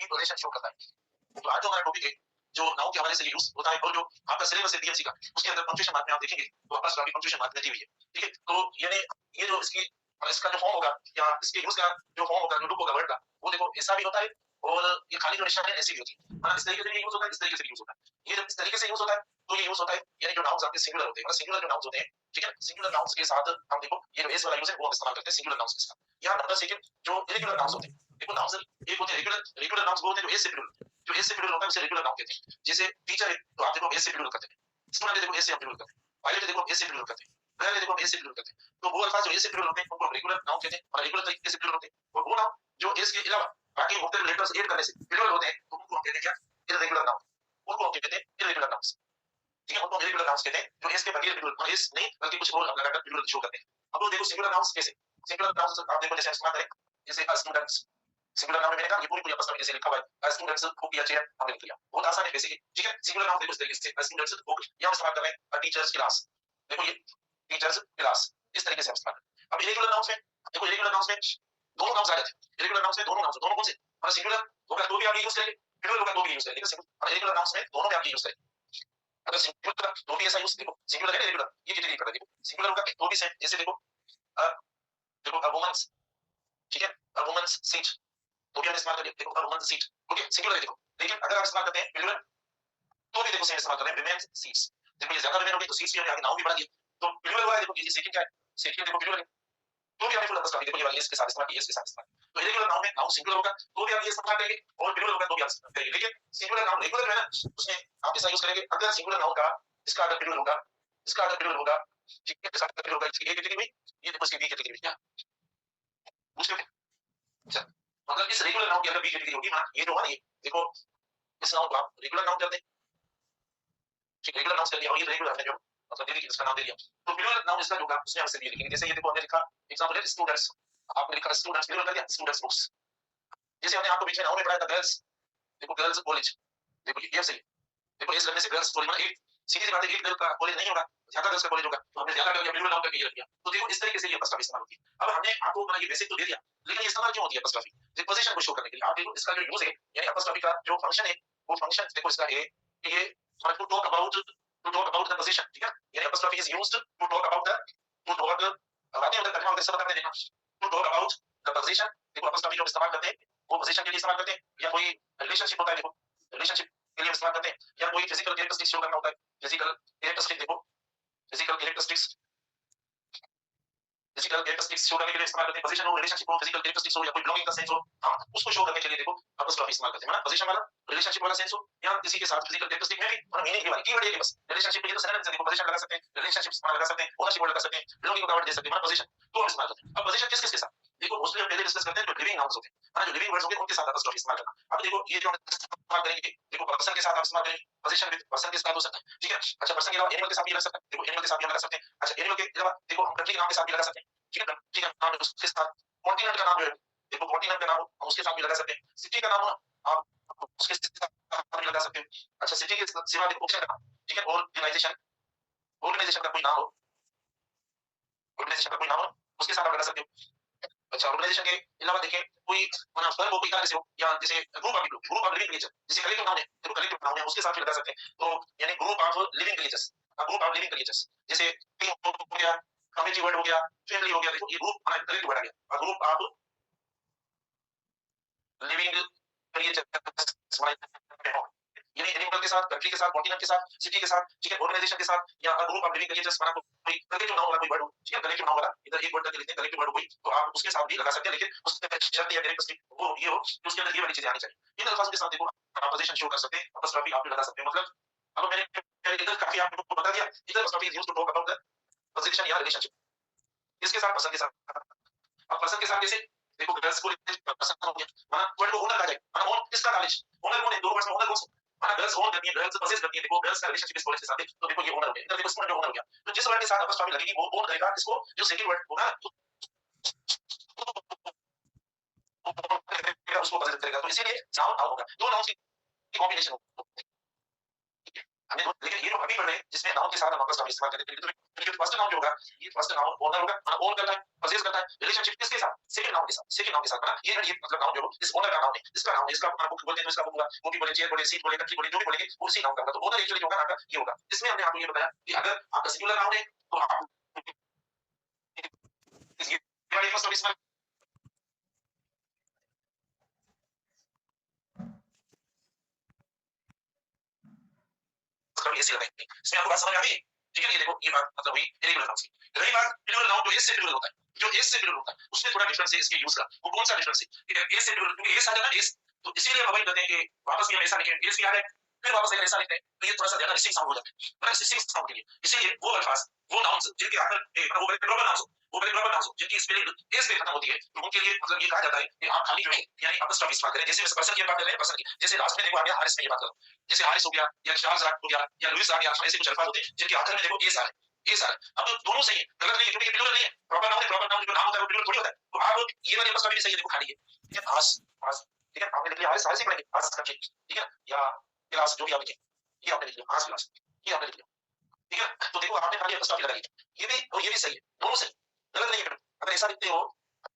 Deep relation show करता है। तो आज जो हमारा टॉपिक है जो नाउन के हवाले से यूज होता है और जो आपका सिलेबस है बीएमसी का उसके अंदर पंक्चुएशन मार्क में आप देखेंगे तो आपका काफी पंक्चुएशन मार्क दी हुई है। ठीक है, तो ये जो इसका जो फॉर्म होगा या इसके यूज का जो फॉर्म होगा, जो लुक होगा वर्ड का, वो देखो ऐसा भी होता है और ये खाली जो निशान है ऐसी भी होती है। मतलब इस तरीके से यूज होता है, इस तरीके से यूज होता है। ये जब इस तरीके से यूज होता है तो ये यूज होता है यानी जो नाउन्स आपके सिंगुलर होते हैं, मतलब सिंगुलर जो नाउन्स होते हैं, ठीक है, सिंगुलर नाउन्स के साथ हम देखो ये जो एस वाला यूज है वो हम इस्तेमाल करते हैं सिंगुलर नाउन्स के साथ। यहाँ नंबर सेकंड जो इरेगुलर नाउन्स होते हैं, देखो नाउन्स एक होते हैं रेगुलर नाउन्स, वो होते हैं जो एस से प्लूरल, जो एस से प्लूरल होता है उसे रेगुलर नाउन कहते हैं। जैसे टीचर है तो आप देखो एस से प्लूरल करते हैं, स्टूडेंट देखो एस से प्लूरल करते हैं, पायलट देखो एस से प्लूरल करते हैं, गर्ल देखो एस से प्लूरल करते हैं। तो वो अल्फाज जो एस से प्लूरल होते हैं उनको रेगुलर नाउन कहते हैं और रेगुलर तरीके से प्लूरल होते हैं। और वो नाउन जो एस के अलावा बाकी मुख्तलिफ लेटर्स ऐड करने से प्लूरल होते हैं तो उनको हम कहते हैं क्या, इर्रेगुलर नाउन। उनको हम कहते हैं इर्रेगुलर नाउन्स। ठीक है, उनको इरेगुलर नाउन्स कहते हैं जो एस के बगैर प्लूरल, एस नहीं बल्कि कुछ और लगाकर प्लूरल शो करते हैं। अब वो देखो सिंगुलर नाउन्स कैसे, सिंगुलर नाउन्स आप देखो जैसे इस्तेमाल करें, जैसे स्टूडेंट्स, सिंगुलर नाउन मैंने कहा ये पूरी आपस में जैसे लिखा हुआ है स्टूडेंट्स बुक या चेयर हमने लिख लिया, बहुत आसान है बेसिकली। ठीक है, सिंगुलर नाउन देखो इस तरीके से स्टूडेंट्स बुक, यहां इस्तेमाल कर रहे हैं टीचर्स क्लास, देखो ये टीचर्स क्लास, इस तरीके से हम इस्तेमाल करें। अब इरेगुलर नाउन्स में देखो, इरेगुलर नाउन्स में दोनों नाउन्स आ जाते हैं, इरेगुलर नाउन्स में दोनों नाउन्स, दोनों कौन से, मतलब सिंगुलर होगा तो भी आप ये यूज करेंगे, प्लूरल होगा तो भी यूज करेंगे, लेकिन इरेगुलर नाउन्स में दोनों में आप ये यूज करेंगे। अगर सिंगुलर तो भी ऐसा यूज देखो, सिंगुलर है ना रेगुलर, ये कितनी कर देखो, सिंगुलर होगा तो भी सेम, जैसे देखो देखो अ वुमन्स, ठीक है, अ वुमन्स सीट, तो भी हम इस्तेमाल करेंगे देखो अ वुमन्स सीट, ओके सिंगुलर है देखो। लेकिन अगर आप इस्तेमाल करते हैं प्लूरल तो भी देखो सेम इस्तेमाल कर रहे हैं, विमेन सीट्स, देखो ये ज्यादा विमेन हो गई तो सीट्स भी हमने आगे नाउन भी बढ़ा दिया, तो प्लूरल हुआ है देखो, ये सेकंड क्या है, सेकंड देखो प्लूरल है, तो भी हमने फुल अपोस्ट्रोफी देखो ये वाली एस के साथ इस्तेमाल की, एस के साथ इस्तेमाल। तो इरेगुलर नाउन में नाउन सिंगुलर होगा तो भी आप ये इस्तेमाल करेंगे और प्लूरल होगा तो भी आप इस्तेमाल करेंगे। लेकिन सिंगुलर नाउन रेगुलर है ना, उसमें आप ऐसा यूज करेंगे अगर सिंगुलर नाउन का इसका अगर प्लूरल होगा, इसका अगर प्लूरल होगा, ठीक है, इसका प्लूरल होगा, इसकी ए कैटेगरी में, ये देखो इसकी बी कैटेगरी क्या उसके, अच्छा मतलब इस रेगुलर नाउन की अगर बी कैटेगरी होगी, मान ये जो है ये देखो इस नाउन को आप रेगुलर नाउन करते हैं, ठीक, रेगुलर नाउन कर दिया और ये रेगुलर है जो मतलब दे दी इसका नाम दे दिया, तो प्लूरल नाउन इसका होगा उसमें हम से भी लिखेंगे। जैसे ये देखो हमने लिखा एग्जांपल है स्टूडेंट्स, आपने लिखा स्टूडेंट्स प्लूरल कर दिया स्टूडेंट्स बुक्स। जैसे हमने आपको बीच में नाउन में पढ़ाया था गर्ल्स, देखो गर्ल्स कॉलेज, देखो ये सही, देखो इस लगने से गर्ल्स कॉलेज मतलब एक सीधी सी बात है, एक गर्ल का कॉलेज नहीं होगा, ज्यादा गर्ल्स का कॉलेज होगा, तो हमने ज्यादा कर दिया प्लूरल नाउन करके ये रख दिया। तो देखो इस तरीके से ये अपस्ट्रॉफी इस्तेमाल होती है। अब हमने आपको मतलब ये बेसिक तो दे दिया, लेकिन ये इस्तेमाल क्यों होती है अपस्ट्रॉफी, एक पोजीशन को शो करने के लिए। आप देखो इसका जो यूज है यानी अपस्ट्रॉफी का जो फंक्शन है वो फंक्शन देखो इसका है ये मतलब to talk about the position, ठीक है, यानी apostrophe is used to talk about the, to talk बातें होता है सब करने देना, to talk about the position. देखो अपस्ट्रॉफी जो इस्तेमाल करते हैं वो पोजीशन के लिए इस्तेमाल करते हैं, या कोई रिलेशनशिप होता है देखो रिलेशनशिप के लिए इस्तेमाल करते हैं, या कोई फिजिकल कैरेक्टरिस्टिक्स शो करना होता है, फिजिकल कैरेक्टरिस्टिक्स देखो, physical characteristics, physical characteristics show करने के लिए इस्तेमाल करते हैं। पोजीशन हो, रिलेशनशिप हो, फिजिकल कैरेक्टरिस्टिक्स हो, या कोई बिलोंगिंग का सेंस हो, हम उसको शो करने के लिए देखो अपस्ट्रॉफी इस्तेमाल करते हैं। मतलब पोजीशन वाला रिलेशनशिप वाला सेंस हो या किसी के साथ फिजिकल कैरेक्टरिस्टिक में भी और मीनिंग भी वाली कीवर्ड है बस रिलेशनशिप के लिए तो सिनोनिम्स देखो, पोजीशन लगा सकते हैं, रिलेशनशिप इस्तेमाल लगा सकते हैं, ओनरशिप वर्ड लगा सकते हैं, बिलोंगिंग का वर्ड दे सकते हैं, मतलब पोजीशन तो हम इस्तेमाल करते हैं। अब पोजीशन किस-किस के साथ देखो मोस्टली हम पहले डिस्कस करते हैं जो लिविंग नाउन्स होते हैं, मतलब जो लिविंग वर्ड्स होंगे उनके साथ अपस्ट्रॉफी इस्तेमाल करना। अब देखो ये जो हम इस्तेमाल करेंगे देखो पर्सन के साथ आप इस्तेमाल करेंगे, पोजीशन विद पर्सन के साथ हो सकता है, ठीक है। अच्छा पर्सन के अलावा एनिमल के साथ भी लग सकता है, देखो एनिमल के साथ भी लगा सकते हैं। अच्छा एनिमल के अलावा देखो हम कंट्री के नाम के साथ भी लगा सकते हैं, ठीक है, कंट्री का नाम उसके साथ, कॉन्टिनेंट का नाम जो है देखो कॉन्टिनेंट का नाम हम उसके साथ भी लगा सकते हैं, सिटी का नाम हो आप उसके साथ भी लगा सकते हैं। अच्छा सिटी के सिवा देखो ऑप्शन का नाम, ठीक है, ऑर्गेनाइजेशन, ऑर्गेनाइजेशन का कोई नाम हो, ऑर्गेनाइजेशन का कोई नाम हो उसके साथ आप लगा सकते हो। अच्छा ऑर्गेनाइजेशन के अलावा देखिए कोई मतलब वर्ब हो कोई तरह से हो, या जैसे ग्रुप ऑफ लिविंग क्रिएचर, जैसे कलेक्टिव नाउन है देखो कलेक्टिव नाउन है उसके साथ भी लगा सकते हैं। तो यानी group of living creatures, group of living creatures जैसे टीम हो गया, कम्युनिटी वर्ड हो गया, फैमिली हो गया, देखो ये ग्रुप हमारा कलेक्टिव वर्ड आ गया, ग्रुप ऑफ लिविंग क्रिएचर्स यानी एनिमल के साथ, कंट्री के साथ, कॉन्टिनेंट के साथ, सिटी के साथ, ठीक है, ऑर्गेनाइजेशन के साथ, या ग्रुप ऑफ लिविंग क्रिएचर्स बना कोई कलेक्टिव नाउन वाला कोई वर्ड हो, ठीक है, कलेक्टिव नाउन वाला इधर एक वर्ड करके लिखते हैं कलेक्टिव वर्ड हो कोई, तो आप उसके साथ भी लगा सकते हैं, लेकिन उसमें शर्त या कैरेक्टरिस्टिक वो ये हो कि उसके अंदर ये वाली चीजें आनी चाहिए। इन अल्फाज के साथ देखो आप पोजीशन शो कर सकते हैं, अपस्ट्रॉफी आप भी लगा सकते हैं। मतलब अब मैंने इधर काफी आपको बता दिया, इधर apostrophe is used to talk about the position या रिलेशनशिप। इसके साथ पर्सन के साथ, अब पर्सन के साथ कैसे देखो गर्ल्स को पर्सन हो गया, माना वर्ड को ओनर कहा जाए, माना ओन किसका कॉलेज, ओनर कौन है, दो वर्ड्स में ओनर कौन सा, माना गर्ल्स ओन करती है, गर्ल्स पोजेस करती है, देखो गर्ल्स का रिलेशनशिप इस कॉलेज के साथ है, तो देखो ये ओनर हो गया, इधर देखो स्टूडेंट जो ओनर हो गया, तो जिस वर्ड के साथ अपस्ट्रॉफी लगेगी वो ओन करेगा इसको, जो सेकंड वर्ड होगा उसको पोजेस करेगा, तो इसीलिए नाउन नाउन होगा, दो नाउन्स की कॉम्बिनेशन होगा। लेकिन ये जो अभी पढ़ रहे हैं जिस इसमें नाउन के साथ हम आपस का इस्तेमाल करते हैं। तो फर्स्ट नाउन जो होगा, ये फर्स्ट नाउन ओनर होगा, ओन करता है, पजेस करता है, रिलेशनशिप किसके साथ, सेकंड नाउन के साथ, सेकंड नाउन के साथ ना, ये मतलब नाउन जो इस ओनर का नाउन है, इसका नाउन है, इसका अपना बुक बोलते हैं, इसका बुक होगा, वो भी बोले, चेयर बोले, सीट बोले, कंट्री बोले, जो भी बोलेंगे उसी नाउन का होगा। तो ओनर एक्चुअली जो होगा आपका ये होगा। इसमें हमने आपको ये बताया कि अगर आपका सिंगुलर नाउन है तो आप ये वाली फर्स्ट ऑफ इसमें ये सी लगाएंगे। इसमें आपको बात समझ आ गई? ठीक है, ये देखो ये बात मतलब हुई इरेगुलर नाउन की। रही बात प्लूरल नाउन, जो एस से प्लूरल होता है, जो एस से प्लूरल होता है उसमें थोड़ा डिफरेंस है इसके यूज का। वो कौन सा डिफरेंस है? एस से प्लूरल, क्योंकि एस आ जाना एस, तो इसीलिए हम अवॉइड करते हैं कि वापस भी हम ऐसा लिखें, एस भी आ जाए फिर वापस अगर ऐसा लिखते हैं तो ये थोड़ा सा ज्यादा रिसिंग साउंड हो जाता है, मतलब रिसिंग साउंड के लिए। इसीलिए वो अल्फाज, वो नाउन्स जिनके आखिर वो बड़े प्रॉपर नाउन्स हो, वो बड़े प्रॉपर नाउन्स हो जिनकी स्पेलिंग एस पे खत्म होती है, तो उनके लिए मतलब ये कहा जाता है कि आप खाली जो है यानी अपस्ट्रॉफ इस्तेमाल करें। जैसे पर्सन की बात कर रहे हैं, पर्सन की, जैसे लास्ट में देखो आ गया हारिस में ये बात करो, जैसे हारिस हो गया या चार्ल्स हो गया या लुइस आ गया, ऐसे कुछ अल्फाज होते हैं जिनके आखिर में देखो एस आ रहा है, एस आ रहा है। अब दोनों सही है, गलत नहीं है, क्योंकि ये प्लूरल नहीं है, प्रॉपर नाउन है, प्रॉपर नाउन जो नाम होता है वो प्लूरल थोड़ी होता है। तो आप ये वाली अपस्ट्रॉफ भी सही है, देखो खाली है, ठीक है, हास हास, ठीक है, आपने लिख लिया हारिस, हारिस ही पढ़ेंगे, हास करके, ठीक है, या गिलास जो भी आप लिखें, ये आपने लिख लिया, हास गिलास, ये आपने लिख लिया, ठीक है। तो देखो आपने खाली अपस्ट्रॉफ लगाई, ये भी और ये भी सही है, दोनों सही, गलत नहीं है। अगर ऐसा लिखते हो,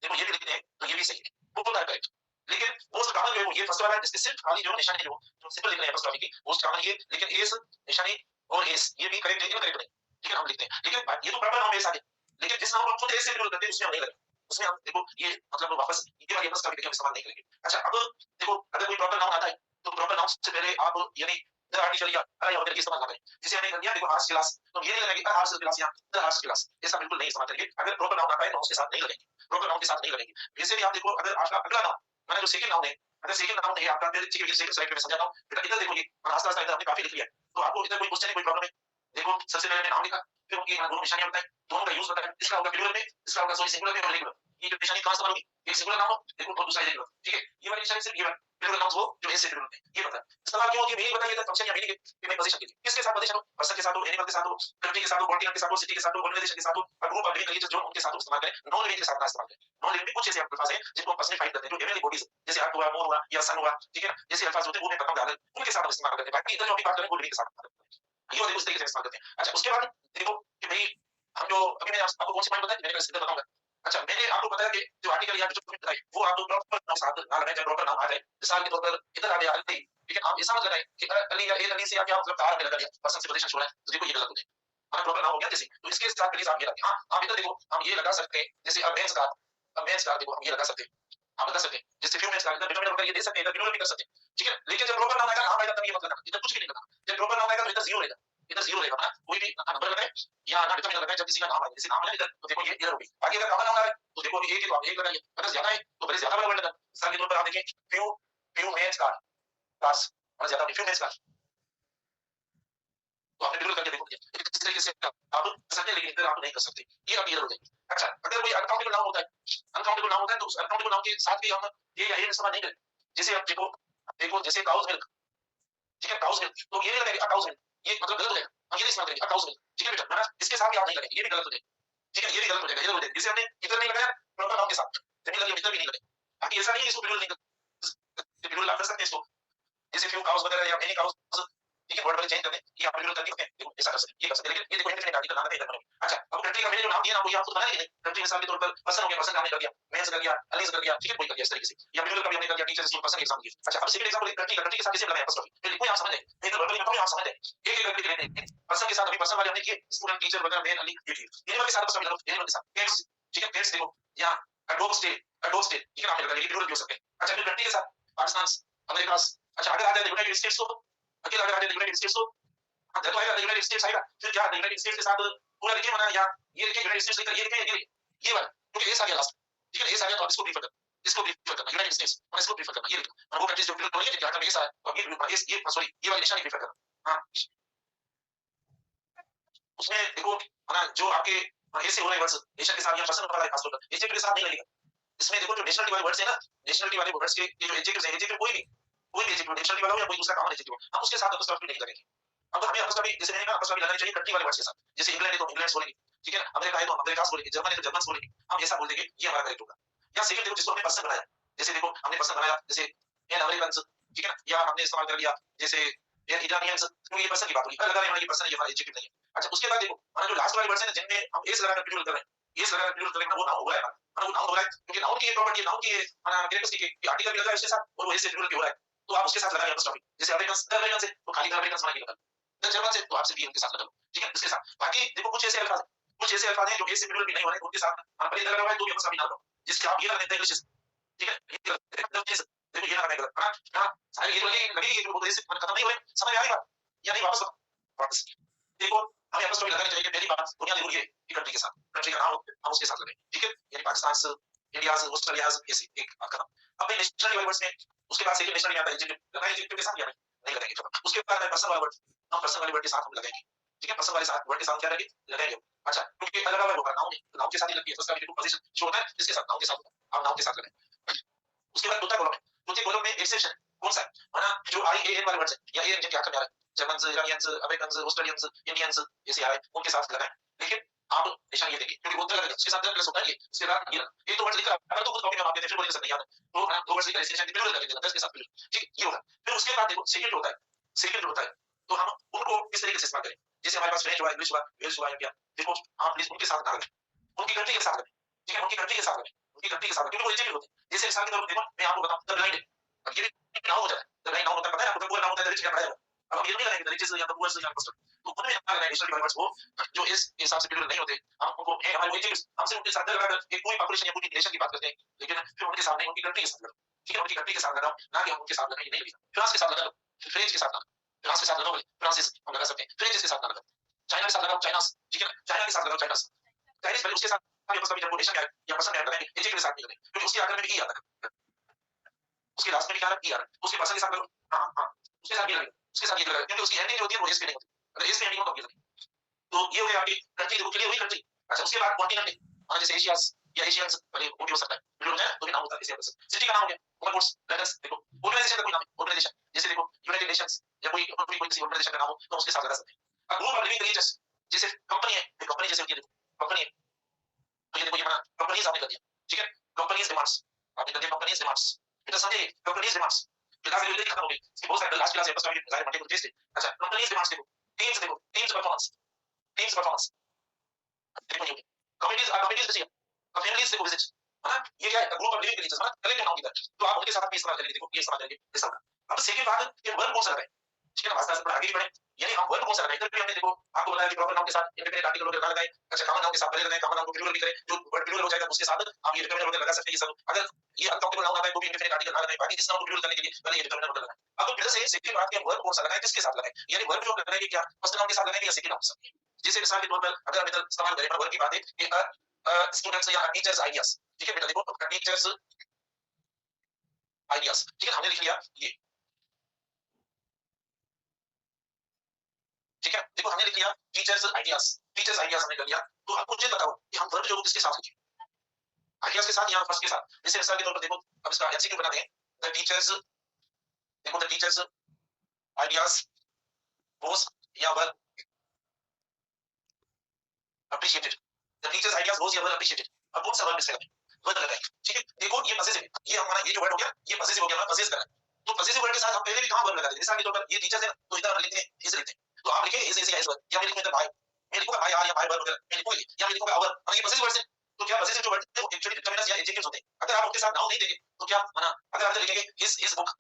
देखो ये भी लिखते हैं तो ये भी सही है, वो दोनों करेक्ट। लेकिन मोस्ट कॉमन जो है ये फर्स्ट वाला है, इसके सिर्फ खाली जो निशानी जो सिंपल लिख रहे हैं अपस्ट्रॉफ की, मोस्ट कॉमन ये, लेकिन एस निशानी और एस ये भी करेक्ट है, इनकरेक्ट नहीं, ठीक है, हम लिखते हैं। लेकिन ये तो प्रॉपर नाउन है सारे, लेकिन जिस नाउन को खुद एस से प्लूरल करते हैं उसमें हम नहीं करेंगे, उसमें हम देखो ये मतलब वापस ये वाली अपस्ट्रॉफ की हम इस्तेमाल नहीं करेंगे। अच्छा, अब देखो अगर कोई प्रॉपर नाउन आता है तो प्रॉपर नाउन से पहले आप यानी द आर्टिकल या या वगैरह की इस्तेमाल ना करें। जैसे हमने कर दिया देखो हार्स क्लास, तो ये नहीं लगाएंगे द हार्स क्लास या द हार्स क्लास, ऐसा बिल्कुल नहीं इस्तेमाल करेंगे। अगर प्रॉपर नाउन आता है तो उसके साथ नहीं लगेंगे, प्रॉपर नाउन के साथ नहीं लगेंगे। वैसे भी आप देखो अगर आपका अगला नाउन मैंने जो सेकंड नाउन है, अगर सेकंड नाउन है आपका, फिर ठीक है सेकंड स्लाइड में समझाता हूं बेटा, इधर देखो ये आस्ते आस्ते इधर हमने काफी लिख लिया है, तो आपको इधर कोई क्वेश्चन है, कोई प्रॉब्लम है? देखो सबसे पहले मैंने नाम लिखा, फिर उनकी दोनों निशानियां बताई, दोनों का यूज बताया, इसका होगा प्लूरल में, इसका होगा सॉरी सिंगुलर में और रेगुलर। ये जो निशानी कहां से बनोगी, एक सिंगुलर नाउन हो देखो और दूसरा रेगुलर, ठीक है, ये वाली निशानी सिर्फ ये प्लूरल नाउन वो जो एस से प्लूरल में, ये पता है। सवाल क्यों होती है, मीनिंग बताइए, इधर फंक्शन या मीनिंग है, पोजीशन के लिए किसके साथ पोजीशन हो, पर्सन के साथ हो, एनिमल के साथ हो, कंट्री के साथ हो, कॉन्टिनेंट के साथ हो, सिटी के साथ हो, ऑर्गेनाइजेशन के साथ हो, ग्रुप ऑफ लिविंग क्रिएचर्स जो उनके साथ इस्तेमाल करें, नॉन लिविंग के साथ ना इस्तेमाल करें। नॉन लिविंग में कुछ ऐसे अल्फाज हैं जिनको हम पर्सनिफाई करते हैं, जो एवरी बॉडीज, जैसे अर्थ हुआ, मून हुआ या सन हुआ, ठीक है ना, जैसे अल्फाज होते हैं वो मैं बताऊंगा आगे, उनके साथ हम इस्तेमाल करते हैं। बाकी इधर जो अभी बात करें वो लिविंग के साथ बात करते हैं, ये वाले उस तरीके से इस्तेमाल करते हैं। अच्छा, उसके बाद देखो कि भाई हम जो अभी मैंने आपको कौन सी पॉइंट बताया, मैंने सीधे बताऊंगा। अच्छा, मैंने आपको बताया कि जो आर्टिकल या जो बताई वो आपको प्रॉपर नाउन साथ ना लगाएं, जब प्रॉपर नाउन आ जाए, मिसाल के तौर पर इधर आ गया अली, ठीक है, आप ऐसा मत लगाएं कि अली या ए अली से या क्या मतलब तार में लगा दिया, पर्सन से पोजीशन छोड़ा है, तो देखो ये गलत होता है, हमारा प्रॉपर नाउन हो गया जैसे, तो इसके साथ प्लीज आप ये लगाएं। हां, आप इधर देखो हम ये लगा सकते हैं, जैसे अमेंस का, अमेंस का देखो हम ये लगा सकते हैं, आप लगा सकते हैं, जैसे फ्यू मेंस का इधर डिनोमिनेटर ये दे सकते हैं, इधर डिनोमिनेटर भी कर सकते हैं, ठीक है। लेकिन जब प्रॉपर नाउन आएगा, नाम आएगा, तब ये मत लगाना, इधर कुछ भी नहीं लगाना। जब प्रॉपर नाउन आएगा तो इधर जीरो रहेगा, इधर जीरो रहेगा ना, कोई भी नंबर लगाए या ना डिटरमिनर लगाए, जब किसी का नाम आए, जैसे नाम है इधर, तो देखो ये इधर होगी। आगे अगर कॉमन नाउन आ रहा है तो देखो अभी एक है तो आप एक लगाइए, अगर ज्यादा है तो बड़े ज्यादा वाला वर्ड लगाना। मिसाल के तौर पर आप देखिए फ्यू फ्यू मेंस का क्लास, मतलब ज्यादा फ्यू मेंस का, तो आपने बिल्कुल करके देखो इस तरीके से आप कर सकते हैं, लेकिन इधर आप नहीं कर सकते, ये आप इधर हो जाएगी। अच्छा, अगर कोई अनकाउंटेबल नाउन होता है, अनकाउंटेबल नाउन होता है तो उस अनकाउंटेबल नाउन के साथ भी हम ये या ये इस्तेमाल नहीं करें। जैसे आप देखो देखो जैसे काउज मिल्क, ठीक है, काउज मिल्क, तो ये नहीं लगाएंगे काउज मिल्क, ये मतलब गलत हो जाएगा, हम ये नहीं इस्तेमाल करेंगे काउज मिल्क, ठीक है बेटा, है ना, इसके साथ भी आप नहीं करेंगे, ये भी गलत हो जाएगा, ठीक है, ये भी गलत हो जाएगा, इधर हो जाएगा। जैसे हमने इधर नहीं लगाया प्रॉपर नाउन के साथ, सिमिलरली हम इधर भी नहीं लगाएंगे। बाकी ऐसा नहीं है इसको बिल्कुल नहीं कर, बिल्कुल आप कर सकते हैं इसको, जैसे फ्यू काउस वगैरह या मेनी काउस, ठीक है, वर्ड वाले चेंज कर दें, ये आप बिल्कुल करके देखो ऐसा कर सकते हैं, ये कर सकते हैं, लेकिन ये देखो इंडेफिनिट आर्टिकल नाम है इधर बनेगा। अच्छा, अब कंट्री का मैंने जो नाम दिया ना वो ये आपको बनाना है, कंट्री मिसाल के तौर पर पर्सन हो गया, पर्सन का हमने कर दिया, मेंस कर दिया, अलीज कर दिया, ठीक है, कोई कर दिया इस तरीके से, या बिल्कुल का भी हमने कर दिया, टीचर स्टूडेंट पर्सन एग्जाम दिया। अच्छा, अब सिंपल एग्जांपल कंट्री कंट्री के साथ कैसे लगाया फर्स्ट ऑफ फिर लिखो आप समझ जाएंगे, नहीं तो वर्बली बताऊं आप समझ जाएंगे, एक एक करके लेते हैं। पर्सन के साथ अभी पर्सन वाले हमने किए, स्टूडेंट टीचर वगैरह मेन अली ये ठीक, एनिमल के साथ पर्सन मिला, एनिमल के साथ पेट्स, ठीक है, पेट्स देखो या डॉग स्टे, ठीक है, आपने लगा ये बिल्कुल भी हो सकते हैं। अच्छा, फिर कंट्री के साथ पाकिस्तान, अमेरिका, अच्छा अगर आ जाए यूनाइटेड स्टेट्स को, अकेला अगर आ जाए यूनाइटेड स्टेट्स को, हाँ जब आएगा यूनाइटेड स्टेट्स आएगा, फिर क्या यूनाइटेड स्टेट्स के साथ पूरा लिखे मना या ये लिखे यूनाइटेड स्टेट्स लिखकर ये लिखे ये वाला, क्योंकि एस आ गया लास्ट, ठीक है, एस आ गया तो आप इसको प्रीफर करना, इसको प्रीफर करना यूनाइटेड स्टेट्स, और इसको प्रीफर करना ये लिखना, और वो कंट्रीज जो बिल्कुल नहीं है जिनका एस आया तो ये सॉरी ये वाली निशानी प्रीफर करना। हां, उसमें देखो ना जो आपके ऐसे हो रहे वर्ड्स नेशन के साथ या पर्सन वाला है खास तौर पर एडजेक्टिव के साथ नहीं लगेगा। इसमें देखो जो नेशनलिटी वाले वर्ड्स है ना, नेशनलिटी वाले वर्ड्स के ये जो एडजेक्टिव्स है, एडजेक्टिव कोई भी एडजेक्टिव नेशनलिटी वाला हो या कोई दूसरा कॉमन एडजेक्टिव हो, हम उसके साथ अपॉस्ट्रोफी नहीं लगेंगे। अब हमें अपॉस्ट्रोफी जैसे मैंने कहा अपॉस्ट्रोफी लगानी चाहिए कंट्री वाले वर्ड्स के साथ, जैसे इंग्लैंड है तो इंग्लैंड्स बोलेंगे, ठीक है, अमेरिका है तो हम अमेरिकास बोलेंगे, जर्मन है तो जर्मन्स बोलेंगे, हम ऐसा बोल देंगे, ये हमारा करेक्ट होगा। या सेकंड देखो जिसको हमने पर्सन बनाया, जैसे देखो हमने पर्सन बनाया जैसे एन अमेरिकन्स, ठीक है ना, या हमने इस्तेमाल कर लिया जैसे इरानियंस, क्योंकि ये पर्सन की बात हुई लगा रहे हैं ये पर्सन है, ये हमारा एडजेक्टिव नहीं है। अच्छा उसके बाद देखो हमारा जो लास्ट वाले वर्ड्स है जिनमें हम एस लगाकर प्लूरल कर रहे हैं, एस लगाकर प्लूरल करेंगे वो नाउन हो रहा है हमारा, वो नाउन हो रहा है क्योंकि नाउन की ये प्रॉपर्टी है, नाउन की कैरेक्टरिस्टिक है कि आर्टिकल भी लग रहा है उसके साथ और वो एस से प्लूरल भी हो रहा है, तो आप उसके साथ लगाइए अपॉस्ट्रोफी। जैसे अमेरिकन से तो खाली अमेरिकन बना के लगा, द जर्मन से तो आपसे भी उनके साथ लगा लो, ठीक है इसके साथ। बाकी देखो कुछ ऐसे अल्फाज कुछ ऐसे अल्फाज हैं जो एस से प्लूरल भी नहीं हो रहे उनके साथ हमारा पहले लगा हुआ है तो भी अपॉस्ट्रोफी ना लो, जिसके आप ये लगा देते हैं इंग्लिश, ठीक है ये देखो ये लगाने का हां सारे ये लगे कि वो एस खत्म नहीं हुए, समझ में आ रही बात या नहीं? वापस देखो हमें अपॉस्ट्रोफी लगानी चाहिए। पहली बात बुनियादी रूल ये कि कंट्री के साथ, कंट्री का नाम हम उसके साथ लगाएं, ठीक है यानी पाकिस्तान, इंडिया, ऑस्ट्रेलिया ऐसे एक खत्म। अब नेशनल वर्ड्स में उसके बाद सेकंड नेशनल आता है एडजेक्टिव लगाएं, एडजेक्टिव के साथ या नहीं लगाएंगे खत्म। उसके बाद है पर्सन वाला वर्ड, हम पर्सन वाले वर्ड के साथ हम लगाएंगे, ठीक है पर्सन वाले साथ वर्ड के साथ क्या लगाएंगे। अच्छा क्योंकि लगा हुआ होगा नाउन है नाउन के साथ ही लगती है, तो उसका भी पोजीशन शो होता है जिसके साथ नाउन के साथ आप नाउन के साथ लगाएं। उसके बाद चौथे कॉलम में एक्सेप्शन कौन सा है, माना जो आई ए एन वाले वर्ड्स है या ए एन क्या करने आ रहा है, Germans, Iranians, Americans, Australians, Indians जैसे आए उनके साथ लगाएं। लेकिन आप निशान ये देखिए क्योंकि वो तरह उसके साथ प्लस होता है, ये उसके साथ ये एक तो वर्ड लिखा अगर तो खुद कॉपी में आप देते फिर बोल सकते हैं याद तो दो वर्ड लिखा एक्सेप्शन बिल्कुल कर देना 10 के साथ बिल्कुल ठीक ये होगा। फिर उसके बाद देखो सेकंड होता है, सेकंड होता है तो हम उनको किस तरीके से इस्तेमाल करें। जैसे हमारे पास फ्रेंच हुआ, इंग्लिश हुआ, वेल्श हुआ, इंडिया, देखो आप प्लीज उनके साथ ना लगाएं, उनकी कंट्री के साथ लगाएं, ठीक है उनकी कंट्री के साथ लगाएं, उनकी कंट्री के साथ क्योंकि वो एजेंट होते हैं। जैसे मिसाल के तौर पर देखो मैं आपको बताऊं द ब्लाइंड, अब ये भी नाउन हो जाता है, द ब्लाइंड नाउन होता है पता है आपको, पूरा नाउन होता है रिच क्या पढ़ाया। अब हम ये नहीं लगाएंगे द रिचेस या द पुअर्स या फर्स्ट, तो उनमें क्या लगाएंगे नेशनल वर्ड्स वो जो इस हिसाब से बिल्कुल नहीं होते, हम उनको है हमारे वो एजेंट्स हमसे उनके साथ लगाकर एक पूरी पॉपुलेशन या पूरी नेशन की बात करते हैं, लेकिन फिर उनके साथ नहीं उनकी कंट्री के साथ लगाओ, ठीक है उनकी कंट्री के साथ लगाओ ना कि हम उनके साथ लगाएंगे नहीं लिखा। फ्रांस के साथ लगा लो, फ्रेंच के साथ लगाओ, फ्रांस के साथ लगाओ, फ्रांसिस हम लगा सकते हैं, फ्रेंच के साथ ना लगाओ, चाइना के साथ लगाओ चाइनास, ठीक है चाइना के साथ लगाओ चाइनास, चाइनीज पहले उसके साथ ये मतलब जब नेशन का या पर्सन का लगाएंगे एजेंट के साथ नहीं लगाएंगे क्योंकि उसके आगे में भी ई आता है, उसके लास्ट में भी क्या आता है ई आता है, उसके पर्सन के साथ लगाओ हां उसके साथ ये लगाएंगे, उसके साथ ये लगाएंगे क्योंकि उसकी एंडिंग जो होती है वो एस पे नहीं होती, अगर एस पे एंडिंग हो तो ये लगेगी। तो ये हो गया आपकी कंट्री देखो क्लियर हुई कंट्री। अच्छा उसके बाद कॉन्टिनेंट है जैसे एशियास या एशियंस पहले वो भी हो सकता है बिल्कुल होता है तो भी नाम होता है एशिया। सिटी का नाम हो गया कोर्स लेटर्स देखो ऑर्गेनाइजेशन का कोई नाम है ऑर्गेनाइजेशन जैसे देखो यूनाइटेड नेशंस या कोई किसी ऑर्गेनाइजेशन का नाम हो तो उसके साथ लगा सकते हैं। अब ग्रुप ऑफ लिविंग क्रिएचर्स जैसे कंपनी है, कंपनी जैसे होती है देखो कंपनी है तो ये देखो ये हमारा कंपनीज आपने कर दिया, ठीक है कंपनीज डिमांड्स आपने कर दिया कंपनीज डिमांड्स, इतना समझे कंपनीज डिमांड्स क्लास में खत्म हो गई इसकी बहुत सारे लास्ट क्लास है बस अभी जाहिर मल्टीपल टेस्ट है। अच्छा कंपनीज डिमांड्स देखो टीम्स परफॉर्मेंस देखो ये कम्युनिटीज बची है फैमिलीज देखो विजिट है ना ये क्या है ग्रुप ऑफ लिविंग क्रिएचर्स मतलब कलेक्टिव नाउन की तरह तो आप उनके साथ भी इस्तेमाल करेंगे देखो ये इस्तेमाल करेंगे ऐसा। अब सेकंड बात ये वर्ब कौन सा लगाएं, ठीक है ना वास्तव में आगे भी बढ़े यानी हम वर्ब कौन सा लगाएं इधर हमने देखो आपको बताया कि प्रॉपर नाउन के साथ इंडिपेंडेंट आर्टिकल वगैरह लगाएं। अच्छा कॉमन नाउन के साथ पहले लगाएं कॉमन नाउन को प्लूरल भी करें जो वर्ड प्लूरल हो जाएगा उसके साथ आप ये डिटरमिनर वगैरह लगा सकते हैं ये सब। अगर ये अनकाउंटेबल नाउन आता है तो भी इंडिपेंडेंट आर्टिकल ना लगाएं बाकी जिस नाउन को प्लूरल करने के लिए पहले ये डिटरमिनर वगैरह लगाएं। अब फिर से सेकंड बात के वर्ब कौन सा लगाएं किसके साथ लगाएं यानी वर्ब जो लगाएंगे क्या फर्स्ट नाउन के साथ लगाएंगे या सेकंड नाउन के साथ। जैसे मिसाल के तौर पर अगर हम इधर इस्तेमाल करें वर्ब की बात है कि स्टूडेंट्स या टीचर्स आइडियाज, ठीक है बेटा देखो टीचर्स आइडियाज, ठीक है हमने लिख लिया ये, ठीक है देखो हमने लिख लिया टीचर्स आइडियाज हमने कर लिया। तो अब मुझे बताओ कि हम वर्ब जो किसके साथ लिखें आइडियाज के साथ या फर्स्ट के साथ। जैसे मिसाल के तौर पर देखो अब इसका एमसीक्यू बना दें द टीचर्स देखो द टीचर्स आइडियाज वाज या were appreciated, the teachers ideas was या वर अप्रिशिएटेड। अब कौन सा वर्ब इससे लगाएं वर्ब लगाएं, ठीक है देखो ये पॉसेसिव ये हमारा ये जो वर्ड हो गया ये पॉसेसिव हो गया हमारा पॉसेस करना। तो पॉसेसिव वर्ड के साथ हम पहले भी कहां वर्ब लगाते हैं मिसाल के तौर पर ये टीचर्स है तो इधर लिखते हैं इसे लिखते हैं तो आप लिखेंगे इसे इसे एस वर्ड या मैं लिखूंगा भाई मैं लिखूंगा भाई या भाई वर्ब वगैरह मैं लिखूंगा या मैं लिखूंगा आवर और ये पॉसेसिव वर्ड है तो क्या पॉसेसिव जो वर्ड है वो एक्चुअली डिटरमिनर्स या एडजेक्टिव्स होते हैं। अगर आप उनके साथ नाउन नहीं देंगे तो क्या माना अगर आप लिखेंगे हिज बुक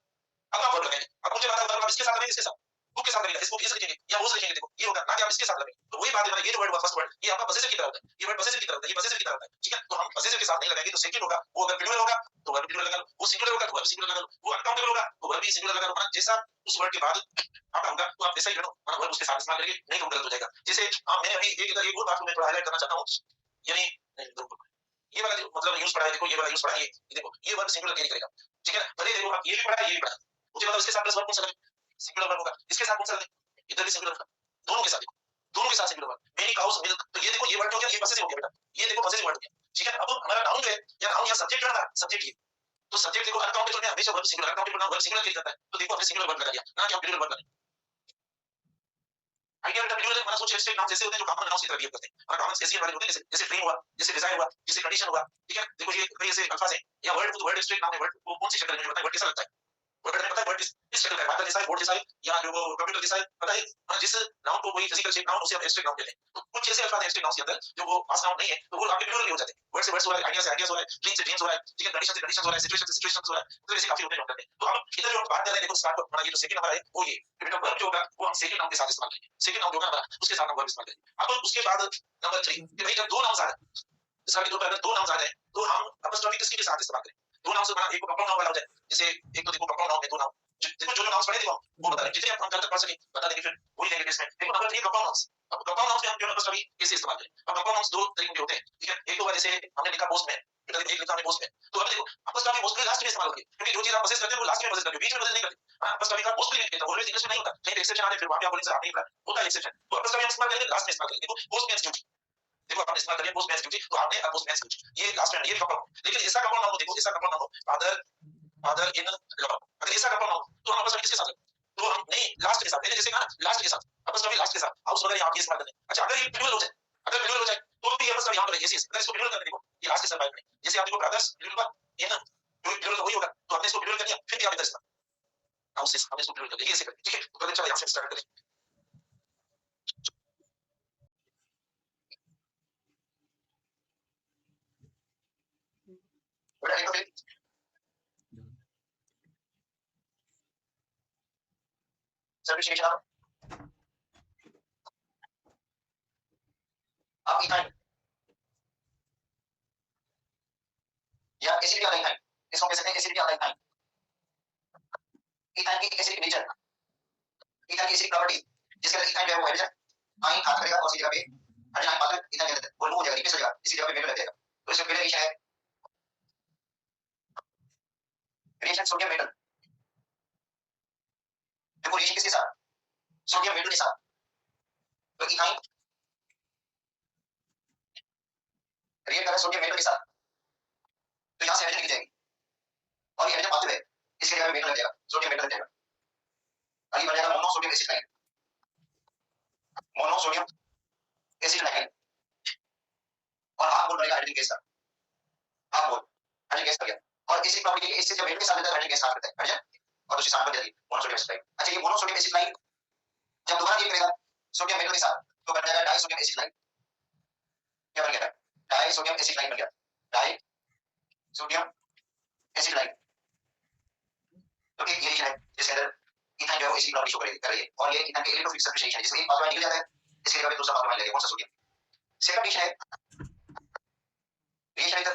अब आप वर्ब लगाएंगे। अब मुझे बता वर्ब आप इसके साथ लगाएंगे इसके साथ बुक के साथ लगेगा इस बुक इस लिखेंगे या उस लिखेंगे देखो ये होगा ना कि आप इसके साथ लगेंगे। तो वही बात है ये जो वर्ड हुआ फर्स्ट वर्ड ये आपका पॉसेसिव की तरह होता है ये वर्ड पॉसेसिव की तरह होता है ये पॉसेसिव की तरह होता है, ठीक है तो हम पॉसेसिव के साथ नहीं लगाएंगे तो सेकंड होगा वो अगर प्लूरल होगा तो वर्ब प्लूरल लगा लो वो सिंगुलर होगा तो वर्ब सिंगुलर लगा लो वो अनकाउंटेबल होगा तो वर्ब भी सिंगुलर लगा लो मतलब जैसा उस वर्ड के बाद आपका होगा तो आप वैसा ही करो मतलब वर्ब उसके साथ इस्तेमाल करेंगे नहीं तो गलत हो जाएगा। जैसे मैं अभी एक इधर एक और बात मैं थोड़ा हाईलाइट करना चाहता हूं यानी ये वाला मतलब यूज पढ़ा है देखो ये वाला यूज पढ़ा है ये देखो ये वर्ब सिंगुलर कैरी करेगा, ठीक है भले देखो आप ये भी पढ़ा है ये भी पढ़ा मुझे मतलब इसके साथ प्लस वर्ब कौन सा लगेगा सिंगुलर वर्ब होगा इसके साथ कौन सा लगेगा इधर भी सिंगुलर होगा दोनों के साथ देखो दोनों के साथ singular verb many cows milk तो ये देखो ये वर्ड हो गया ये पॉसेसिव हो गया बेटा ये देखो पॉसेसिव वर्ड हो गया, ठीक है अब हमारा नाउन जो है या नाउन या सब्जेक्ट जो है ना सब्जेक्ट ये तो सब्जेक्ट देखो अनकाउंटेबल में हमेशा verb singular uncountable noun verb singular carry करता है तो देखो हमने सिंगुलर वर्ब लगा दिया ना कि हम प्लूरल वर्ब लगा आइडिया बेटा प्लूरल माना सोचिए स्ट्रेट नाउन जैसे होते हैं जो कॉमन नाउन की तरह बिहेव करते हैं और कॉमन एशियन वाले होते हैं जैसे जैसे ड्रीम हुआ जैसे डिजायर हुआ जैसे कंडीशन हुआ, ठीक है देखो ये कई ऐसे अल्फाज हैं या वर्ड तो वर्ड स्ट्रेट नाउन है वर्ड को कौन सी शक्ल में होता है वर्ड कैसा लगता है वर्ड में पता है वर्ड इस शक्ल का मार्कर जैसा है, बोर्ड जैसा है, या जो वो कंप्यूटर जैसा है, पता है जिस नाउन को कोई फिजिकल शेप नाउन उसे हम एब्स्ट्रैक्ट नाउन कहते हैं। तो कुछ ऐसे अल्फाज एब्स्ट्रैक्ट नाउन के अंदर जो वो मास नाउन नहीं है, तो वो आपके प्लूरल हो जाते हैं। वर्ड से वर्ड्स हो रहा है, आइडिया से आइडियाज हो रहा है, ड्रीम से ड्रीम्स हो रहा है, ठीक है, कंडीशन से कंडीशंस हो रहा है, सिचुएशन से सिचुएशंस हो रहा है, तो ऐसे काफी होते हैं। तो हम इधर जो बात कर रहे हैं, देखो स्टार्ट हमारा ये जो सेकंड नंबर है वो ये बेटा वर्ब जो होगा वो हम सेकंड नाउन के साथ इस्तेमाल करेंगे। सेकंड नाउन जो होगा हमारा उसके साथ हम वर्ब इस्तेमाल करेंगे। अब उसके बाद नंबर 3 कि भाई जब दो नाउन्स आ जाए, मिसाल के तौर पर अगर दो नाउन्स आ जाए तो हम अपॉस्ट्रोफी किसके साथ इस्तेमाल करें? दो नाउन से बना एक को कंपाउंड नाउन वाला हो जाए, जैसे एक तो देखो कंपाउंड नाउन है, दो नाउन देखो जो नाउंस पढ़े देखो वो बता रहे हैं, जितने हम कल तक पढ़ सके बता देंगे, फिर वही लेंगे इसमें। देखो नंबर 3 कंपाउंड नाउंस। अब कंपाउंड नाउंस में हम जो अपॉस्ट्रोफी कैसे इस्तेमाल करें? अब कंपाउंड नाउंस दो तरीके के होते हैं, ठीक है। एक तो जैसे हमने लिखा पोस्टमैन, एक लिखा हमने पोस्टमैन, तो अब देखो अपॉस्ट्रोफी पोस्टमैन लास्ट में इस्तेमाल करेंगे, क्योंकि जो चीज आप पोजेस करते हो वो लास्ट में पोजेस करते हो, बीच में पोजेस नहीं करते। हां, अपॉस्ट्रोफी का पोस्टमैन कहते हैं, ऑलवेज इंग्लिश में नहीं होता, कहीं एक्सेप्शन आ रहे फिर वहां पे आप बोलेंगे सर आपने लिखा होता है एक्सेप्शन, तो अपॉस्ट्रोफी हम इस्तेमाल करेंगे लास्ट में इस्तेमाल करेंगे। देखो पोस्टमैन ड्यूटी, देखो आपने इस्तेमाल करिए पोस्टमैन ड्यूटी, तो आपने अब पोस्टमैन ड्यूटी ये लास्ट में ये कंपाउंड। लेकिन ऐसा कंपाउंड नाउन देखो, ऐसा compound noun father father in law, अगर ऐसा कंपाउंड नाउन तो हम अपॉस्ट्रोफी किसके साथ करें? तो हम नहीं लास्ट के साथ, मैंने जैसे कहा लास्ट के साथ अपॉस्ट्रोफी लास्ट के साथ हाउस वगैरह आप ये इस्तेमाल करें। अच्छा अगर ये प्लूरल हो जाए, अगर प्लूरल हो जाए तो भी अपॉस्ट्रोफी यहां पर जैसे अगर इसको प्लूरल करने देखो ये लास्ट के साथ बात नहीं, जैसे आप देखो ब्रदर्स प्लूरल का ये ना जो प्लूरल वही होगा, तो आपने इसको प्लूरल कर दिया फिर भी आप इधर इस्तेमाल हाउसेस हमने इसको प्लूरल कर दिया, ऐसे करें, ठीक है। तो पहले चलो यहां से स्टार्ट करें। बड़ा एक तो सर्विस आप इथाइन या एसिड भी आता है इथाइन, इसको कह सकते हैं एसिड भी आता है इथाइन। इथाइन की एसिडिक नेचर, इथाइन की एसिडिक प्रॉपर्टी, जिसके अंदर इथाइन जो है वो हाइड्रोजन आयन हाथ करेगा और उसी जगह पे हाइड्रोजन आयन पाकर इथाइन के अंदर वो रिमूव हो जाएगा, रिप्लेस हो जाएगा, इसी जगह पे मेटल लग जाएगा। तो इसका पहला रिएक्शन है रिएक्शन सोडियम मेटल। देखो रिएक्शन किसके साथ? सोडियम मेटल के साथ। तो इथाइन रिएक्ट कर रहा है सोडियम मेटल के साथ, तो यहां से हाइड्रोजन निकल जाएगी और ये हाइड्रोजन पाते हुए इसके जगह पे मेटल लग जाएगा, सोडियम मेटल लग जाएगा। अभी बन जाएगा monosodium acid line, monosodium acid line, और हाफ मोल बनेगा हाइड्रोजन गैस का, हाफ मोल हाइड्रोजन गैस बन गया। और इसी प्रॉपर्टी के इससे जब मेटल के साथ मिलता है हाइड्रोजन गैस साथ करता है हाइड्रोजन, और दूसरी साथ बन जाती है मोनोसोडियम एसिड लाइन। अच्छा ये मोनोसोडियम एसिड लाइन जब दोबारा रिएक्ट करेगा सोडियम मेटल के साथ तो बन जाएगा डाइसोडियम एसिड लाइन। क्या बन गया? डाइसोडियम एसिड लाइन बन गया, डाइसोडियम एसिड लाइन। तो एक ये है जिसके अंदर इथाइन जो है इसी प्रॉपर्टी शो कर रही है, और ये इथाइन के इलेक्ट्रोफिलिक सब्स्टिट्यूशन है, जिसमें एक पाथवे निकल जाता है, इसके जगह पे दूसरा पाथवे लगेगा, कौन सा? सोडियम। सेकंड रिएक्शन है reaction with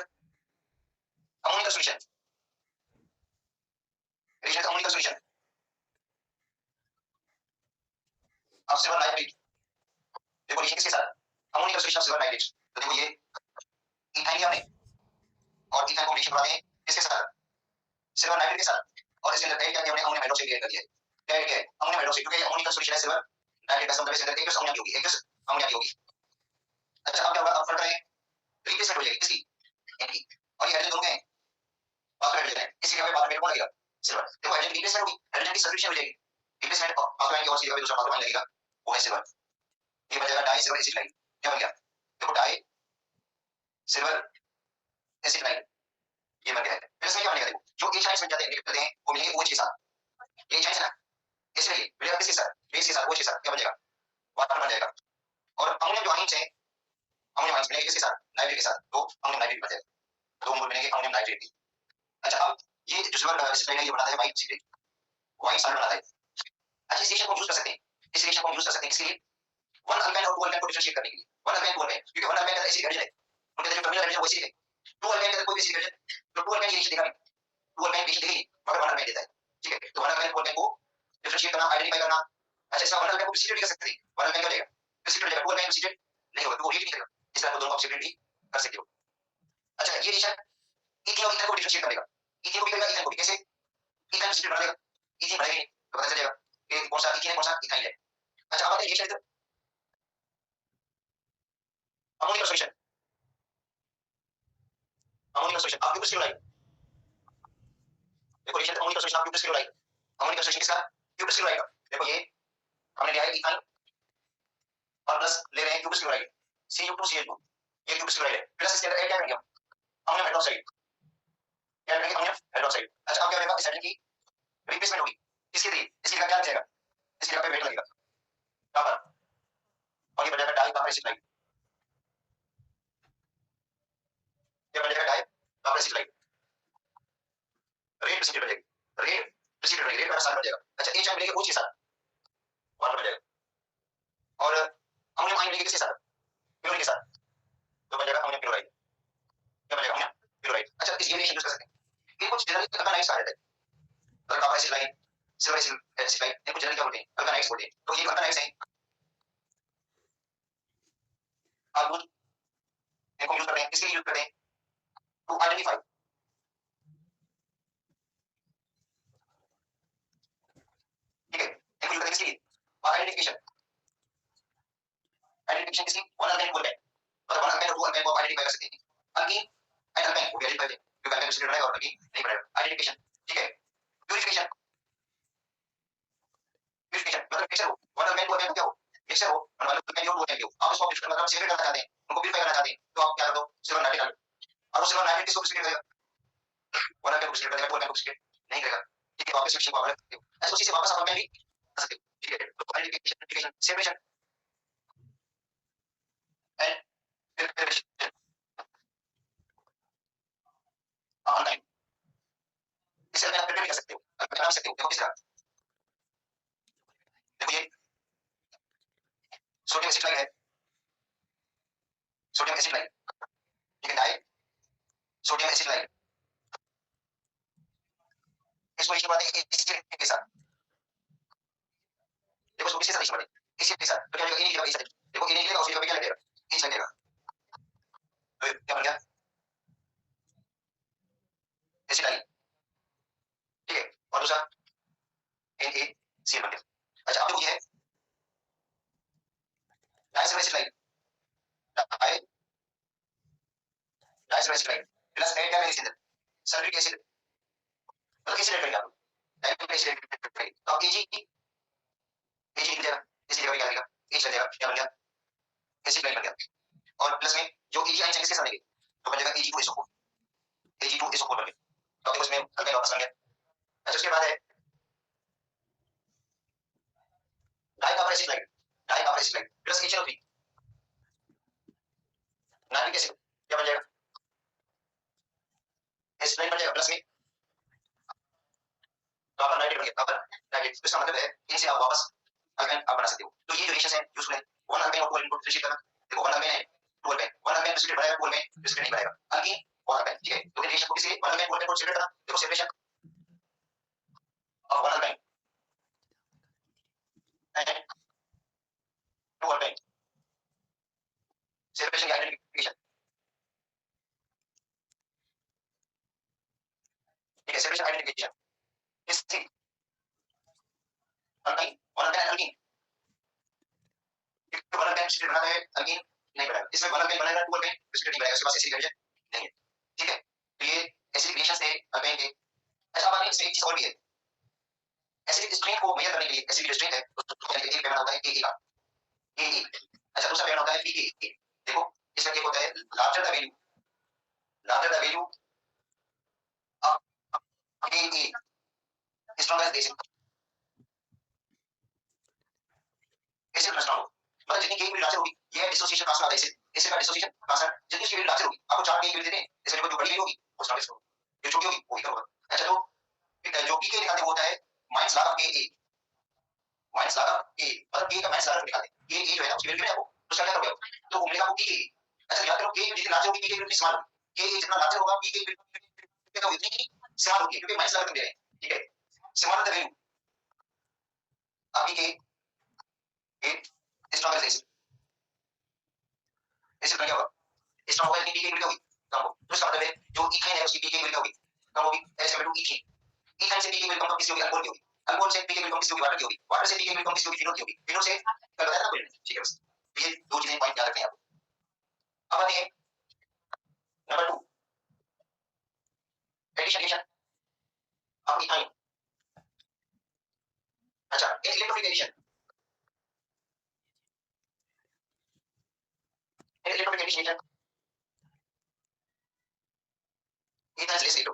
ammonium solution, reaction with ammonium solution of silver nitrate. देखो रिएक्शन किसके साथ? Ammonium solution of silver nitrate. तो देखो ये इथाइन लिया हमने और इथाइन को रिएक्शन बनाते हैं किसके साथ? सिल्वर नाइट्रेट के साथ, और इसके अंदर क्या किया हमने? अमोनियम हाइड्रोक्साइड ऐड कर दिया है। क्या ऐड किया है? अमोनियम हाइड्रोक्साइड, क्योंकि अमोनियम का सॉल्यूशन है सिल्वर नाइट्रेट का, मतलब इसके अंदर एक अमोनिया की होगी, एक अमोनिया की होगी। अच्छा अब क्या होगा? अब फर्क है रिप्लेसमेंट हो जाएगी किसकी? इनकी। और ये हाइड्रोजन दोनों में पाथवे हाइड्रोजन है, इसी जगह पे पाथवे कौन लगेगा? सिल्वर। देखो हाइड्रोजन की रिप्लेसमेंट होगी, हाइड्रोजन की सब्स्टिट्यूशन हो जाएगी, रिप्लेसमेंट ऑफ पाथवे की, और इसी जगह पे दूसरा पाथवे लगेगा, वो है सिल्वर। ये बन जाएगा डाई सिल्वर एसिड लाइन। क्या बन गया? देखो डाई सिल्वर एसिड लाइन ये बन गया है। फिर इसमें क्या बनेगा? देखो जो एच आयंस बन जाते हैं निकलते हैं वो मिलेंगे OH के साथ, एच आयंस है ना, इसलिए मिलेगा किसके साथ? बेस के साथ, OH के साथ। क्या बन जाएगा? वाटर बन जाएगा। और अमोनियम जो आयंस है, अमोनियम आयंस मिलेंगे किसके साथ? नाइट्रेट के साथ, तो अमोनियम नाइट्रेट बन जाएगा, दो मोल मिलेंगे अमोनियम नाइट्रेट की। अच्छा अब ये जो सिल्वर एसिड लाइन है ये बनाता है व्हाइट सीक्रेट, व्हाइट सॉल्ट बनाता है। अच्छा इस रिएक्शन को यूज कर सकते हैं, इस रिएक्शन को यूज कर सकते हैं किसके लिए? वन अल्काइन और टू अल्काइन को डिफरेंशिएट करने के लिए। वन अल्काइन टू अल्काइन, क्योंकि वन अल्काइन का एसिड हाइड्रोजन है, उनके अंदर जो टर्मिनल हाइड्रोजन वो एसिड है। टू अल्काइन का कोई भी एसिड हाइड्रोजन, तो टू अल्काइन ये रिएक्शन देगा नहीं, टू अल्काइन रिएक्शन देगी मगर वन अल्काइन देता है, ठीक है। तो वन अल्काइन टू अल्काइन को डिफरेंशिएट करना, आइडेंटिफाई करना। अच्छा इसका वन अल्काइन को प्रेसिपिटेट भी कर सकते हैं, वन अल्काइन क्या हो जाएगा? प्रेसिपिटेट हो जाएगा, टू अल्काइन प्रेसिपिटेट नहीं होगा, तो वो रिएक्ट नहीं करेगा, इस तरह दोनों को प्रेसिपिटेट भी कर सकते हो। अच्छा ये रिएक्शन इथेन और इथेन को डिफरेंशिएट करेगा, इथेन को भी करेगा, इथेन को भी। कैसे? इथेन प्रेसिपिटेट बना देगा, इथेन बनाएगा नहीं तो पता चल जाएगा कि कौन सा इथेन है कौन सा इथाइल है। अच्छा अब आते हैं रिएक्शन इधर अमोनियम सॉल्यूशन, अमोनियम सॉल्यूशन आप क्यूबिक क्लोराइड। देखो रिएक्शन अमोनियम सॉल्यूशन आप क्यूबिक क्लोराइड, अमोनियम सॉल्यूशन किसका? क्यूबिक क्लोराइड का। देखो ये हमने लिया है इथाइल और प्लस ले रहे हैं क्यूबिक क्लोराइड Cu2Cl2, ये क्यूबिक क्लोराइड है, प्लस इसके अंदर क्या करेंगे हम? अमोनियम हाइड्रोक्साइड, क्या करेंगे? Ammonium hydroxide. अच्छा अब क्या होगा? इस हाइड्रोजन की रिप्लेसमेंट होगी इसके लिए, इसके लिए क्या लग जाएगा, इसके लिए वेट लगेगा कहां पर, और ये बन जाएगा डाई कॉपर एसिड, ये बन जाएगा di copper acid, red precipitate बन जाएगी, रेड प्रेसिपिटेट बन जाएगी, रेड का साथ बन जाएगा। अच्छा एच आई मिलेगी OH के साथ वाटर बन जाएगा, और अमोनियम आयन मिलेगी किसके साथ, क्लोरीन के साथ, तो बन जाएगा अमोनियम क्लोराइड, क्या बन जाएगा अमोनियम क्लोराइड। अच्छा इस ये रिएक्शन यूज कर सकते हैं, ये कुछ जनरली अल्कानाइड्स आ जाते हैं, copper acid line, silver acid line, इनको जनरली क्या बोलते हैं, अल्कानाइड्स बोलते हैं। तो ये अल्कानाइड्स हैं, आल्कोहल इनको यूज करते हैं, इसके लिए यूज करते हैं टू आइडेंटिफाई, ठीक है, इनको यूज करते हैं इसके लिए आइडेंटिफिकेशन, आइडेंटिफिकेशन किसकी, वन अल्काइन बोलते हैं, मतलब वन अल्काइन और टू अल्काइन को आइडेंटिफाई कर सकते हैं, अल्कीन एंड अल्काइन को आइडेंटिफाई करते हैं, क्योंकि अल्काइन प्रेसिपिटेट बनाएगा और अल्कीन नहीं बनाएगा, आइडेंटिफिकेशन, ठीक है। प्यूरिफिकेशन, प्यूरिफिकेशन मतलब मिक्सर हो, वन अल्काइन टू अल्काइन क्या हो, मिक्सर हो, और वन अल्काइन और टू अल्काइन हो, आप उसको मतलब सेपरेट करना चाहते हैं, उनको प्यूरिफाई करना चाहते हैं, तो आप क्या कर दो, सिल्वर नाइट्रेट डालो, और वो सिल्वर नाइट्रेट किसको प्रेसिपिटेट करेगा, वन अल्काइन को प्रेसिपिटेट करेगा, टू अल्काइन को प्रेसिपिटेट नहीं करेगा, ठीक है, वापस रिएक्शन को आप अलग करते हो, ऐसे उसी से वापस आप अल्काइन भी कर सकते हो, ठीक है। तो identification, separation and purification alkyne, इसे आप प्रिपेयर कर सकते हो, आप बना सकते हो, देखो किस तरह, देखो ये सोडियम एसिड है, सोडियम एसिड लाइन, ठीक है, डाई सोडियम एसिड लाइन, इसको रिएक्शन बनाते हैं एसिड के साथ, देखो इसको किसके साथ रिएक्शन बनाते हैं, एसिड के साथ, तो क्या होगा, ये निकलेगा, देखो ये निकलेगा, उसके बाद क्या लगेगा, एच लगेगा, तो क्या बन गया एसिड लाइन, ठीक है, और दूसरा NaCl बन गया। अच्छा अब देखो ये है disulphide acid line, di disulphide acid line plus eight क्या है इसके अंदर, सल्फ्यूरिक एसिड, मतलब एसिड ऐड करेंगे आप, डाइसल्फाइड एसिड ऐड करेंगे, तो अब एजी निकल जाएगा, इसकी जगह क्या आएगा, एच बन जाएगा, क्या बन गया एसिड लाइन बन गया, और प्लस में जो एजी आयन किसके साथ आएंगे, तो बन जाएगा Ag2SO4, Ag2SO4 बन गया, तो अब देखो इसमें अल्काइन वापस बन गया। अच्छा उसके बाद है di copper acid line, di copper acid line plus HNO3 nitric acid, क्या बन जाएगा एसिड लाइन बन जाएगा, प्लस में कॉपर नाइट्रेट बन गया, कॉपर नाइट्रेट, इसका मतलब है इनसे आप वापस अल्काइन आप बना सकते हो। तो ये जो रिएक्शन है यूजफुल है, वन अल्काइन और टू अल्काइन को रिएक्शन करना, देखो वन अल्काइन है two alkyne, one alkyne precipitate बनाएगा, टू अल्काइन प्रेसिपिटेट नहीं बनाएगा, अल्कीन वन अल्काइन, ठीक है, तो रिएक्शन को किसी वन अल्काइन टू अल्काइन को सेपरेट करना, देखो separation of one alkyne and two alkyne, separation की आइडेंटिफिकेशन, ठीक है, सेपरेशन आइडेंटिफिकेशन किसी alkyne one alkyne alkene, one alkyne precipitate बनाता है, अल्कीन नहीं बनाएगा, इसमें वन अल्काइन बनाएगा, टू अल्काइन प्रेसिपिटेट नहीं बनाएगा, उसके पास एसिडिक रिएक्शन नहीं है, ठीक है, तो ये एसिडिक रिएक्शन से अल्काइन के। अच्छा अब आगे इसमें एक चीज और भी है, एसिडिक स्ट्रेंथ को मेजर करने के लिए, एसिडिक स्ट्रेंथ है तो एक पैमाना होता है के का, के, अच्छा दूसरा पैमाना होता है पीके, देखो इसमें क्या होता है, larger the value, larger the value of के स्ट्रॉन्गर बेस, एसिड स्ट्रॉन्ग हो, मतलब जितनी के की वैल्यू लार्जर होगी, ये डिसोसिएशन कांस्टेंट आता है, एसिड का डिसोसिएशन कांस्टेंट जितनी उसकी वैल्यू लार्जर होगी, आपको 4 के की वैल्यू देते हैं, इसमें जो बड़ी वैल्यू होगी वो स्ट्रॉन्गेस्ट होगी, जो छोटी होगी वो वीकर होगा। अच्छा तो जो पीके निकालते होता है माइनस log ऑफ के, माइनस log ऑफ के, मतलब के का माइनस log निकालते हैं, के जो है ना उसकी वैल्यू है वो, तो उसका क्या करोगे, तो वो मिलेगा वो पीके। अच्छा याद करो के जितनी लार्जर होगी पीके की वैल्यू स्मॉल होगी, के जितना लार्जर होगा पीके की वैल्यू उतनी ही स्मॉल होगी, क्योंकि माइनस log दे रहे हैं, ठीक है, स्मॉलर द वैल्यू अभी के स्ट्रॉन्गर एसिड, एसिड का क्या होगा, स्ट्रॉन्ग होगा लेकिन पीके की वैल्यू होगी कम होगी, तो इसका मतलब है जो इथेन है उसकी पीके की वैल्यू होगी कम होगी, as compared to ethane, ethane से पीके की वैल्यू कम किसी होगी, अल्कोहल की होगी, अल्कोहल से पीके की वैल्यू कम किसी होगी, वाटर की होगी, वाटर से पीके की वैल्यू कम किसी होगी, फिनोल की होगी, फिनोल से कल बताया ना, ठीक है बस ये दो चीजें पॉइंट याद रखने हैं आपको। अब आते हैं number 2 addition reaction of ethyne. अच्छा electrophilic addition ethyne is less electro,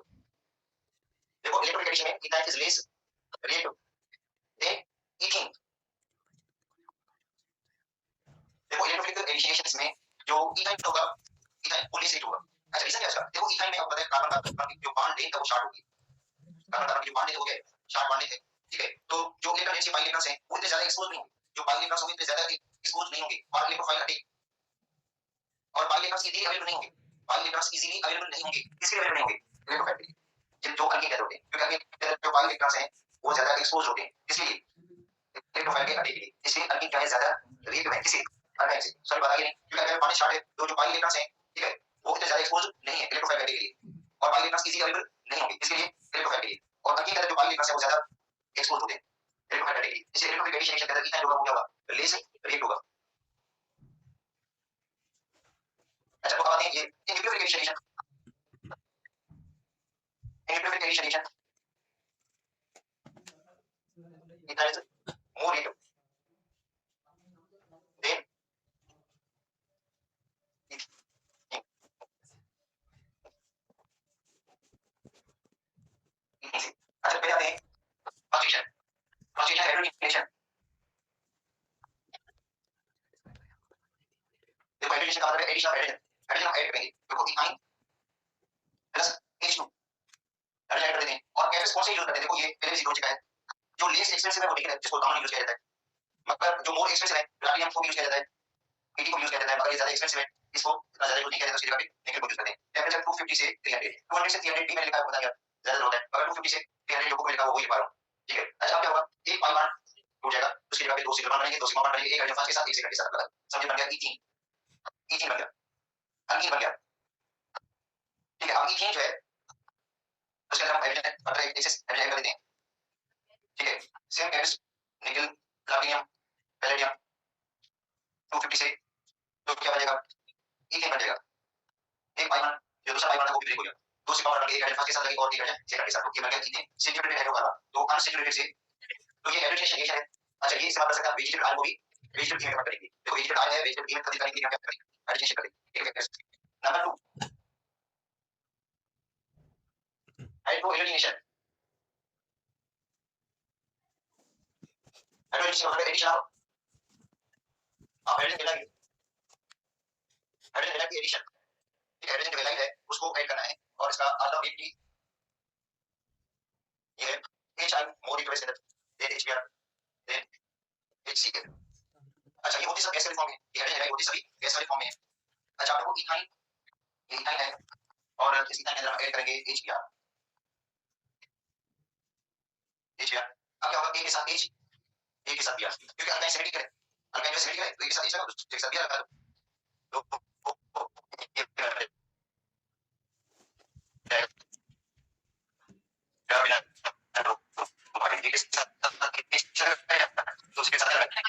देखो इलेक्ट्रोफिलिक एडिशन में ethyne is less reactive. Then ethene, देखो इलेक्ट्रोफिलिक इनिशिएशंस में जो इथाइन होगा, इथाइन वो लेस रेट होगा। अच्छा रीजन क्या है इसका? देखो इथाइन में आपको पता है कार्बन कार्बन की जो बॉन्ड लेंथ है वो शॉर्ट होगी, कार्बन कार्बन की बॉन्ड लेंथ हो गया शॉर्ट बॉन्ड लेंथ है, ठीक है। तो जो इलेक्ट्रॉन डेंसिटी पाई इलेक्ट्रॉन्स हैं वो इतने ज्यादा एक्सपोज नहीं होंगे, जो पाई इलेक्ट्रॉन्स होंगे इतने ज्यादा एक्सपोज नहीं होंगे और इलेक्ट्रोफाइल हटेगी, और पाई इलेक्ट्रॉन्स इजीली अवेलेबल नहीं होंगे, पाई इलेक्ट्रॉन्स इजीली अवेलेबल नहीं होंगे, किसके अवेलेबल नहीं होंगे? इलेक्ट्रोफाइल के लिए, जो अल्किल कहते हैं, क्योंकि अल्किल जो पाई इलेक्ट्रॉन्स हैं वो ज्यादा एक्सपोज होते हैं, इसलिए इलेक्ट्रोफाइल के हटेगी, इसलिए अल्किल क्या है ज्यादा रिएक्टिव है, किसी अल्काइन से। सॉरी बताइए नहीं, क्योंकि अगर पानी शॉर्ट है तो जो पाई इलेक्ट्रॉन्स हैं, ठीक है, वो इतने ज्यादा एक्सपोज नहीं है इलेक्ट्रोफाइल के लिए, और पाई इलेक्ट्रॉन्स इजीली अवेलेबल नहीं होंगे, इसलिए इलेक्ट्रोफाइल के लिए, और अल्किल के अंदर जो पाई इलेक्ट्रॉन्स हैं वो ज्यादा एक्सपोज होते हैं इलेक्ट्रोफाइल के लिए, इसलिए इलेक्ट्रोफिलिक एडिशन के अंदर इथाइन होगा वो क्या होगा? लेस रिएक्ट होगा। अच्छा तो आते हैं ये nucleophilic addition, nucleophilic addition ethyne is more reactive then ethene. अच्छा पहले आते हैं कंस्टिट्यूशन, कंस्टिट्यूशन हाइड्रोजन, देखो हाइड्रोजन का मतलब है addition of hydrogen, hydrogen add करेंगे देखो ethyne plus H2 hydrogen add कर देते हैं, और कैपेस कौन से यूज करते हैं? देखो ये पहले भी हो चुका है, जो लेस एक्सपेंसिव है वो निकल है, जिसको कॉमन यूज किया जाता है, मगर जो मोर एक्सपेंसिव है प्लैटिनम को यूज किया जाता है, पीटी को यूज किया जाता है, मगर ये ज्यादा एक्सपेंसिव है, इसको इतना ज्यादा यूज नहीं किया जाता, उसकी जगह पे निकल को यूज करते हैं। टेंपरेचर 250 से 300, 200 से 300 डी मैंने लिखा है, पता नहीं ज्यादा होता है, मगर 250 से 300 जो को लिखा है वो वही लिख पा रहा हूं, ठीक है। अच्छा अब क्या होगा? एक पाई बॉन्ड टूट जाएगा, उसकी जगह पे दो सिग्मा बनेंगे, दो सिग्मा बॉन्ड बनेंगे, एक हाइड्रोजन फर्स्ट के साथ एक सेकंड के साथ, समझ बन गया ईथीन, ईथीन बन गया, अल्कीन बन गया, ठीक है। अब ईथीन जो है उसके अंदर हम हाइड्रोजन मतलब एक से हाइड्रोजन कर देते हैं, ठीक है। सेम केमिस्ट निकल प्लैटिनम पैलेडियम 250 से तो क्या बनेगा? ईथेन बन जाएगा। एक पाई बॉन्ड जो दूसरा पाई बॉन्ड है वो भी ब्रेक हो गया, दो सिग्मा बॉन्ड एक हाइड्रोजन फर्स्ट के साथ लगी और एक हाइड्रोजन सेकंड के साथ, तो ये बन गया ईथेन, सैचुरेटेड हाइड्रोकार्बन, तो अनसैचुरेटेड से, तो ये हाइड्रोजन रिएक्शन है। अच्छा ये इस्तेमाल कर सकते हैं वेजिटेबल ऑयल को भी वेजिटेबल घी में करेंगे, देखो वेजिटेबल ऑयल है, वेजिटेबल घी में कभी करेंगे, क्या करेंगे? हाइड्रोजन करेंगे, ठीक है। नंबर 2 हाइड्रोजनेशन, हाइड्रोजन मतलब एडिशन ऑफ हाइड्रोजन मिला, हाइड्रोजन मिला की एडिशन, ठीक है। हाइड्रोजन जो मिलाइल है उसको ऐड करना है, और इसका आधा वेट भी ये HI more equation then HBr then HCl। अच्छा ये होती सब गैस वाली फॉर्म में, ये हाइड्रोजन है होती सभी गैस वाली फॉर्म में है। अच्छा आप देखो इथाइन, ये इथाइन है, और इस इथाइन के अंदर हम ऐड करेंगे HBr, HBr। अब क्या होगा? A के साथ H, A के साथ Br, क्योंकि अल्काइन सिमेट्रिक है, अल्काइन जो सिमेट्रिक है तो एक के साथ H लगा दो, एक साथ Br लगा दो,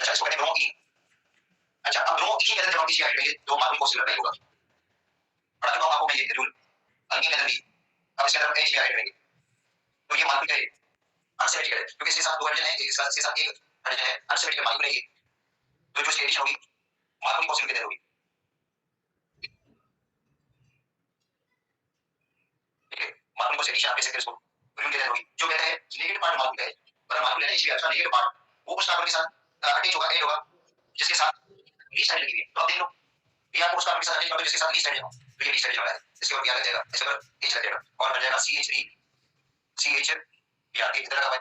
अच्छा इसको कहते हैं ब्रोमो। अच्छा अब ब्रोमो के अंदर जब हम किसी ऐड करेंगे तो मार्बल को सिमिलर होगा, पढ़ा चुका हूं आपको मैं ये रूल, अल्कीन के अंदर भी। अब इसके अंदर हम H ऐड करेंगे तो ये मार्बल क्या है? अनसिमेट्रिक है, क्योंकि इसके साथ दो हाइड्रोजन है, एक इसके साथ एक हाइड्रोजन है, अनसिमेट्रिक मार्बल है ये, तो जो इसकी एडिशन होगी मार्बल को सिमिलर होगी, ठीक है। मार्बल को एडिशन आप कह सकते हैं, इसको रूल के अंदर होगी, जो कहता है नेगेटिव पार्ट मार्बल है, और मार्बल है इसलिए अच्छा नेगेटिव पार्ट वो उस कार्बन के साथ अटैच होगा, ऐड होगा जिसके साथ लीस्ट हाइड्रोजन लगी है। तो आप देख लो ये आपको उस कार्बन के साथ अटैच होगा जिसके साथ लीस्ट हाइड्रोजन हो, तो ये लीस्ट हाइड्रोजन है, इसके बाद क्या लग जाएगा? इसके बाद H लग जाएगा और बन जाएगा CH3 CH Br, एक तरह का है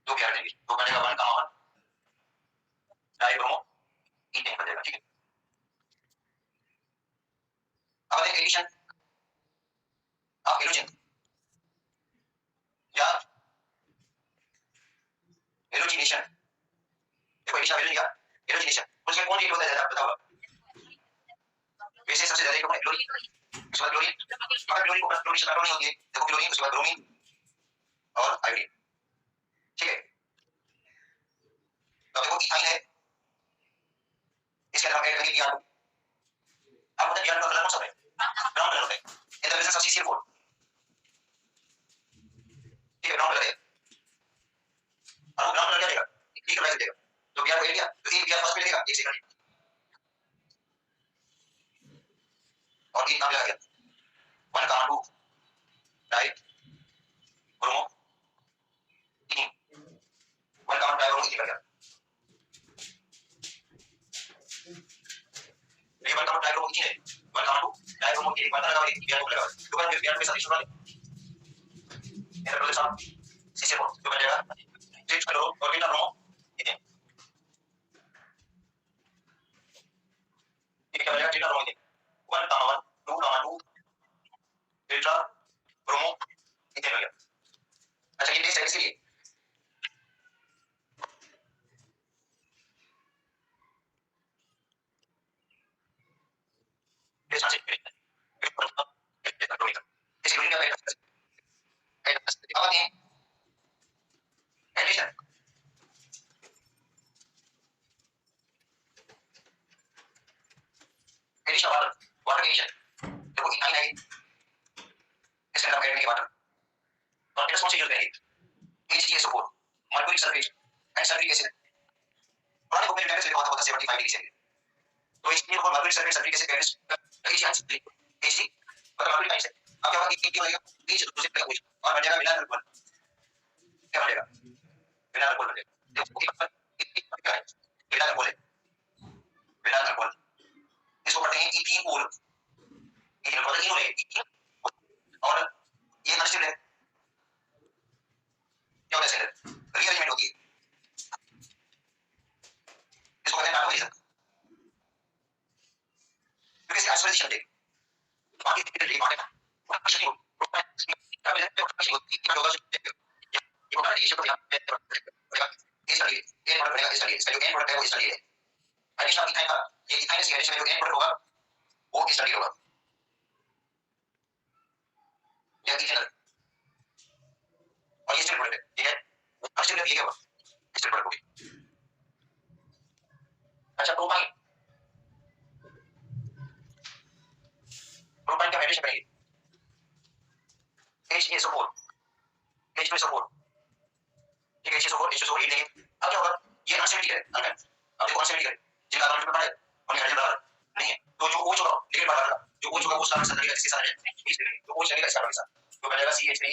दो Br लेंगे तो बनेगा 1 कॉमा 1 डाइब्रोमो ईथेन बन जाएगा, ठीक है। अब एक एडिशन ऑफ हेलोजन या हेलोजिनेशन, देखो एडिशन ऑफ हेलोजन या हेलोजिनेशन, उसमें कौन रिएक्ट होता है ज्यादा बताओ? वैसे सबसे ज्यादा रिएक्ट होता है क्लोरीन, उसके बाद क्लोरीन, मगर क्लोरीन को क्लोरीन से कार्बन होती है, देखो क्लोरीन उसके बाद ब्रोमीन और आयोडीन, ठीक है। तो देखो इथाइन है, इसके अंदर हम ऐड करेंगे Br, अब होता है Br का कलर कौन सा है? ब्राउन कलर होता है, in the presence of CCl4, ठीक है, ब्राउन कलर है, और वो ब्राउन कलर क्या देगा? एक कलर देगा, तो Br को ऐड किया तो एक Br फर्स्ट में देगा, एक सेकंड और एक नाम लगा गया 1 comma 2 die bromo one carbon dioxide निकल गया, ये वन कार्बन डाइऑक्साइड है, वन कार्बन डाइऑक्साइड की एक बात लगा, एक बियर को लगा, तो क्या बियर में सारी शुरू वाले ये तो साहब सीसी को तो बनेगा चेक करो और बिना रो ये क्या बनेगा डेटा रो ये 1 1 2 2 डेटा रो ये बनेगा। अच्छा ये टेस्ट है इसलिए टेस्ट है इस यूनिट का अब ये एडिशन एडिशन वाटर एडिशन देखो इथाइन है इसके अंदर ऐड नहीं वाटर और टेस्ट कौन से यूज करेंगे H2SO4 mercuric sulphate and sulphuric acid पुराने बुक में टेम्परेचर लिखा होता 75 डिग्री सेल्सियस तो इसलिए वो mercuric sulphate sulphuric acid carries Hg और मर्क्यूरिक आइंस है अब क्या होगा कि बनेगा H दूसरे का कुछ और बन जाएगा मिलान अल्कोहल क्या बनेगा मिलान अल्कोहल बनेगा देखो मिलान अल्कोहल इसको पढ़ते हैं इथीन ओल इथीन अल्कोहल इनोल है इथीन और ये अनस्टेबल है क्या होता है रीअरेंजमेंट होती है इसको कहते हैं कार्बोनेशन क्योंकि इसकी आइसोलेशन देख बाकी ये बात है कुछ नहीं कार्बोनेशन होती है होगा ये होगा ये शब्द यहां पे इस तरह ये वर्ड बनेगा इस तरह इसका जो एंड वर्ड है वो इस तरह है एडिशन ऑफ इथाइन का ये इथाइन से एडिशन में जो एंड वर्ड होगा वो इस तरह होगा या इथेनॉल और ये स्टेट प्रोडक्ट है ठीक है अच्छे ये क्या हुआ स्टेट प्रोडक्ट हो गई। अच्छा प्रोपाइन प्रोपाइन का एडिशन करेंगे H2SO4 H2SO4 ठीक है H2SO4 हीट देंगे अब क्या होगा ये अनस्टेबिलिटी है अब देखो अनस्टेबिलिटी है जिनका कार्बन पेपर है और हाइड्रोजन बराबर नहीं है तो जो OH होगा लिक्विड बराबर जो OH होगा वो सारा साथ लगेगा इसके साथ है इस तरह तो OH लगेगा इस कार्बन के साथ तो बनेगा CH3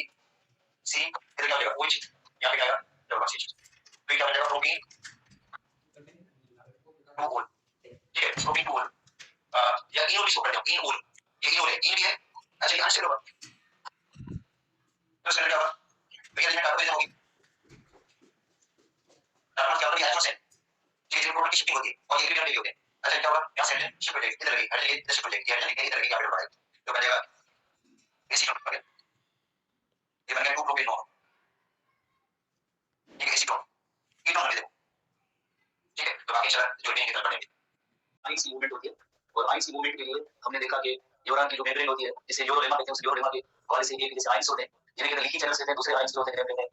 C इधर क्या बनेगा OH यहां पे क्या आएगा डबल बॉक्स तो क्या बनेगा प्रोटीन 2 ओल ठीक है प्रोटीन 2 ओल या इनोल इसको कहते हैं इनोल ये इनोल है इन भी है अच्छा ये अनस्टेबल होगा तो इसका क्या होगा रीअरेंजमेंट कार्बोनेशन होगी कार्बन के अंदर भी हाइड्रोजन ये जो प्रोटीन की शिफ्टिंग होती है और ये इलेक्ट्रॉन होते हैं अच्छा क्या होगा यहां से शिफ्ट हो जाएगी इधर लगी हाइड्रोजन इधर शिफ्ट हो जाएगी हाइड्रोजन इधर लगी कार्बन बढ़ाएगी तो बनेगा एसीटोन बन गया ये बन गया 2 प्रोपेनॉल ठीक है एसीटोन कीटोन बन गया ठीक है तो बाकी चला जोड़ने की तरफ बढ़ेंगे आइंस की मूवमेंट होती है और आइंस की मूवमेंट के लिए हमने देखा कि न्यूरॉन की जो मेम्ब्रेन होती है जिसे यूरोलेमा कहते हैं उस यूरोलेमा के हवाले से एक जैसे आइंस होते हैं जिनके अंदर लीकी चैनल्स होते हैं दूसरे आइंस जो होते हैं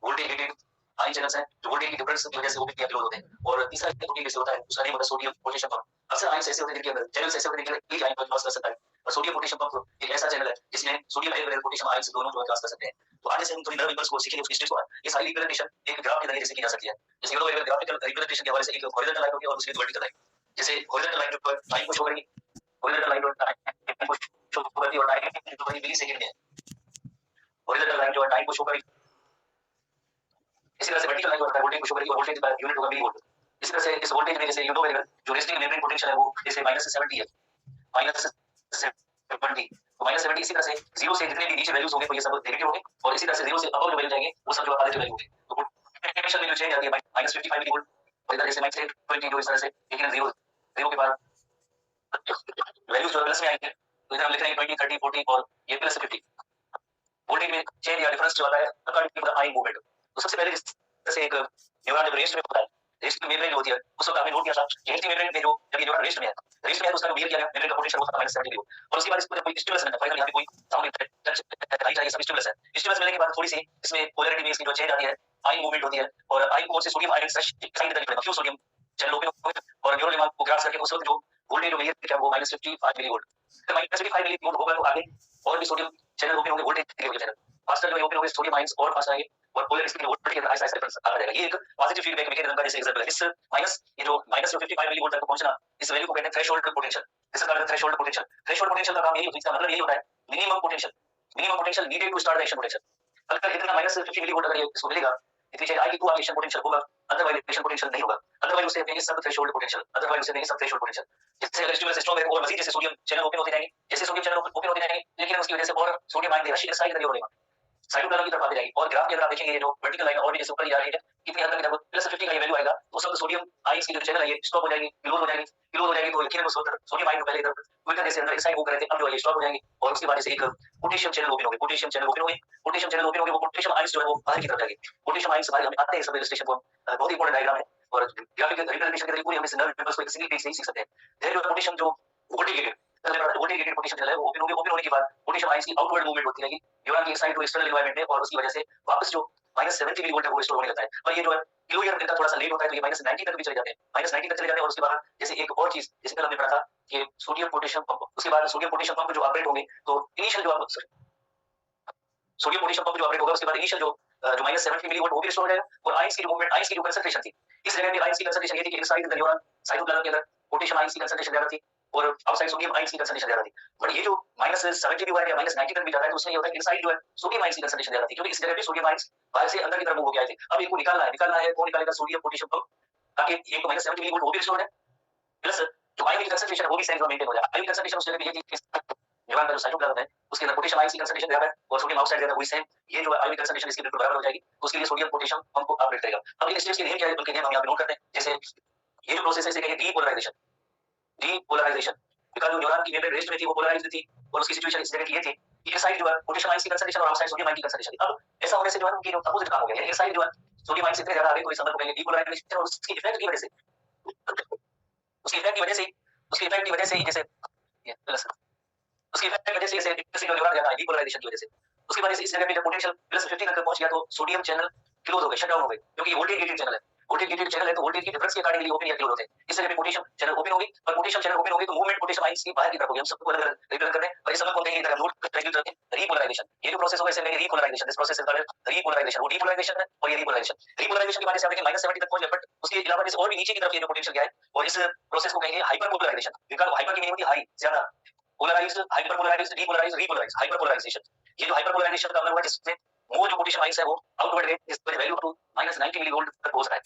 वोल्टेज गेटेड आयन चैनल्स हैं जो वोल्टेज की डिफरेंस की वजह से ओपन अपलोड होते हैं और तीसरा प्रोटीन जैसे होता है उसका नेम होता है सोडियम पोटेशियम पंप। अक्सर आयन ऐसे होते हैं जिनके अंदर चैनल्स ऐसे होते हैं जिनके एक आयन को क्रॉस कर सकता है और सोडियम पोटेशियम पंप एक ऐसा चैनल है जिसमें सोडियम और पोटेशियम आयन से दोनों को क्रॉस कर सकते हैं। तो आगे से हम थोड़ी नर्व इंपल्स को सीखेंगे उसकी स्टेज को। ये सारी रिप्रेजेंटेशन एक ग्राफ के जरिए से की जा सकती है। जैसे यूरो वेव ग्राफिकल रिप्रेजेंटेशन के हवाले से एक हॉरिजॉन्टल लाइन होगी और दूसरी वर्टिकल लाइन। जैसे हॉरिजॉन्टल लाइन पर टाइम को शो करेगी, हॉरिजॉन्टल लाइन पर टाइम को शो करती है और टाइम जो है मिलीसेकंड में है। हॉरिजॉन्टल लाइन जो है टाइम को शो करेगी, इसी तरह से वर्टिकल लाइन होता है वोल्टेज को शो करेगी और वोल्टेज का यूनिट होगा मिली वोल्ट। इसी तरह से इस वोल्टेज में जैसे यूरो वेव जो रेस्टिंग मेम्ब्रेन पोटेंशियल है वो जैसे -70 है, -70 तो -70 इसी तरह से 0 से जितने भी नीचे वैल्यूज होंगे तो ये सब नेगेटिव होंगे और इसी तरह से 0 से अबव जो वैल्यू जाएंगे वो सब जो पॉजिटिव वैल्यू होंगे। तो पोटेंशियल में जो चेंज आती है -55 मिली वोल्ट और इधर जैसे -20 जो इस तरह से लेकिन 0 के बाद वैल्यूज जो प्लस में आएंगे तो इधर हम लिख रहे हैं 20 30 40 और ये प्लस 50 वोल्टेज में चेंज या डिफरेंस जो आता है according to the ion movement. तो सबसे पहले जैसे एक न्यूरॉन जब रेस्ट में होता है, रेस्ट में मेम्ब्रेन होती है उस वक्त आपने नोट किया था कि मेम्ब्रेन में जो जब ये न्यूरॉन रेस्ट में है तो उसका जो मेजर किया गया मेम्ब्रेन का पोटेंशियल होता है -70 वोल्ट और उसके बाद इसको जब कोई स्टिमुलस मिलता है फॉर एग्जांपल यहां पे कोई साउंड टच आई चाहिए सब स्टिमुलस है। स्टिमुलस मिलने के बाद थोड़ी सी इसमें पोलैरिटी में इसकी जो चेंज आती है आयन मूवमेंट होती है और आयन को से सोडियम आयन साइड करनी पड़ेगा क्यों सोडियम चैनल ओपन और न्यूरोलेमा को क्रॉस करके उस वक्त जो वोल्टेज जो मेजर किया वो -55 मिली वोल्ट। तो -55 मिली वोल्ट होगा तो आगे और भी सोडियम चैनल ओपन होंगे वोल्टेज के चैनल फास्टर जो ओपन होंगे सोडियम आयंस और फास्ट आएंगे और पोलैरिटी में वोल्टेज के आइस डिफरेंस आता रहेगा। ये एक पॉजिटिव फीडबैक मैकेनिज्म का जैसे एग्जांपल है। इस माइनस ये जो -55 मिली वोल्ट तक पहुंचना इस वैल्यू को कहते हैं threshold potential. This is called threshold potential. Threshold potential का काम यही होता है, इसका मतलब यही होता है minimum potential needed to start the action potential. अगर इतना -50 मिली वोल्ट अगर इसको मिलेगा इतनी चेंज आएगी तो वाइब्रेशन पोटेंशियल होगा, अदरवाइज वाइब्रेशन पोटेंशियल नहीं होगा। अदरवाइज उसे कहेंगे सब थ्रेशोल्ड पोटेंशियल, अदरवाइज उसे कहेंगे सब थ्रेशोल्ड पोटेंशियल। जैसे अगर स्टिमुलस स्ट्रांग है और मजीद जैसे सोडियम चैनल ओपन होते जाएंगे, जैसे सोडियम चैनल ओपन होते जाएंगे, लेकिन उसकी वजह से और सोडियम आयन रशी एक्साइड कर देगा, साइटोप्लाज्म की तरफ आती जाएगी। और ग्राफ के अंदर आप देखेंगे ये जो वर्टिकल लाइन और भी जैसे ऊपर जा रही है, कितनी हद तक जब +50 का ये वैल्यू आएगा तो सब सोडियम आयंस की जो चैनल है ये स्टॉप हो जाएगी, क्लोज हो जाएगी, क्लोज हो जाएगी। तो यकीनन उस वक्त सोडियम आयन पहले इधर ट्विटर जैसे अंदर एक्साइड हो कर रहे थे, अब जो है ये स्टॉप हो जाएंगे और उसके बाद से एक पोटेशियम चैनल ओपन होंगे, पोटेशियम चैनल ओपन होंगे, पोटेशियम चैनल ओपन होंगे, वो पोटेशियम आयंस जो है वो बाहर की तरफ जाएंगे। पोटेशियम आयंस बाहर आते हैं सब इलस्ट्रेशन को, बहुत ही इंपॉर्टेंट डायग्राम है और ग्राफिक रिप्रेजेंटेशन के तरीके पूरी हम इस नर्व इम्पल्स को एक सिंगल पेज से ही सीख सकते हैं। देयर जो पोटेशियम जो वोल्टेज वोल्टेज पोटेशियम चैनल है वो ओपन होने के बाद पोटेशियम आयंस की आउटवर्ड मूवमेंट होती रहेगी न्यूरॉन की साइड टू एक्सटर्नल एनवायरनमेंट में, और उसकी वजह से वापस जो -70 मिलीवोल्ट है वो रिस्टोर होने लगता है। पर ये जो है किलो ईयर मिलता थोड़ा सा लेट होता है, तो ये -90 तक भी चले जाते हैं, -90 तक चले जाते हैं। और उसके बाद जैसे एक और चीज जिसमें कल हमने पढ़ा था कि सोडियम पोटेशियम पंप, उसके बाद सोडियम पोटेशियम पंप जो ऑपरेट होंगे तो इनिशियल जो सोडियम पोटेशियम पंप जो ऑपरेट होगा उसके बाद इनिशियल जो -70 मिलीवोल्ट वो भी रिस्टोर हो जाएगा। और आयंस की जो मूवमेंट, आयंस की जो कंसंट्रेशन थी, इस जगह पे आयंस की कंसंट्रेशन ये थी कि इनसाइड द न्यूरॉन साइटोप्लाज्म के अंदर पोटेशियम आयंस की कंसंट्रेशन ज्यादा थी और आउटसाइड सोडियम आयंस की कंसंट्रेशन ज्यादा थी। बट ये जो -70 भी हुआ है या -90 तक भी जाता है तो उसमें ये होता है कि इनसाइड जो है सोडियम आयंस की कंसंट्रेशन ज्यादा थी, क्योंकि इस जगह पे सोडियम आयंस बाहर से अंदर की तरफ मूव हो गया थे। अब इनको निकालना है, कौन निकालेगा? सोडियम पोटेशियम पंप, ताकि एक तो -70 मिलीवोल्ट वो भी रिस्टोर है, प्लस जो आयन की कंसंट्रेशन है वो भी सेम मेंटेन हो जाए। आयन की कंसंट्रेशन उस जगह पे ये थी कि न्यूरॉन का जो साइटोप्लाज्म है उसके अंदर पोटेशियम आयंस की कंसंट्रेशन ज्यादा है और सोडियम आउटसाइड ज्यादा है, वही सेम ये जो आयन की कंसंट्रेशन इसकी बिल्कुल बराबर हो जाएगी। तो उसके लिए सोडियम पोटेशियम पंप को ऑपरेट करेगा। अब इन स्टेप्स के नेम क्या है उनके नेम हम यहां पे नोट करते हैं। जैसे ये जो प्रोसेस है इसे कहेंगे डीपोलराइजेशन, डीपोलराइजेशन, बिकॉज़ जो न्यूरॉन की मेम्ब्रेन रेस्ट में थी वो पोलराइज्ड थी और उसकी सिचुएशन इस जगह की ये थी कि इनसाइड जो है पोटेशियम आयंस की कंसंट्रेशन और आउटसाइड सोडियम आयन की कंसंट्रेशन थी। अब ऐसा होने से जो है उनकी जो अपोजिट काम हो गया, यानी इनसाइड जो है सोडियम आयंस इतने ज्यादा आ गए तो इस संबंध को कहेंगे डीपोलराइजेशन। और उसकी इफेक्ट की वजह से उसकी इफेक्ट की वजह से उसकी इफेक्ट की वजह से जैसे ये प्लस उसकी इफेक्ट की वजह से जैसे जो न्यूरॉन जाता है डीपोलराइजेशन की वजह से, उसके बाद इस जगह पे जब पोटेंशियल +50 तक पहुंच गया तो सोडियम चैनल क्लोज हो गए, शट डाउन हो गए, क्योंकि वोल्टेज गेटेड चैनल है। वोल्टेज गेटेड चैनल है तो वोल्टेज की डिफरेंस के अकॉर्डिंगली ओपन या क्लोज होते हैं। इस जगह पे पोटेशियम चैनल ओपन होगी और पोटेशियम चैनल ओपन होगी तो मूवमेंट पोटेशियम आयंस की बाहर की तरफ होगी। हम सबको अलग-अलग रिप्रेजेंट करते हैं और इस समय को कहेंगे इधर नोट करते हैं रीपोलराइजेशन। ये जो प्रोसेस होगा इसे कहेंगे repolarisation. This process is called repolarisation. वो डीपोलराइजेशन है और ये रीपोलराइजेशन। रीपोलराइजेशन के बाद से आप देखेंगे -70 तक पहुंच गए, बट उसके अलावा इस और भी नीचे की तरफ ये जो पोटेंशियल क्या है और इस प्रोसेस को कहेंगे हाइपरपोलराइजेशन। बिकॉज़ हाइपर की मीनिंग होती है हाई, ज्यादा, पोलराइज्ड, हाइपरपोलराइज्ड, डीपोलराइज्ड, रीपोलराइज्ड, हाइपरपोलराइजेशन। ये जो हाइपरपोलराइजेशन का मतलब है जिसमें वो जो पोटेशियम आयंस है वो आउटवर्ड गए, इस वैल्यू टू -90 मिलीवोल्ट तक पहुंच रहा है।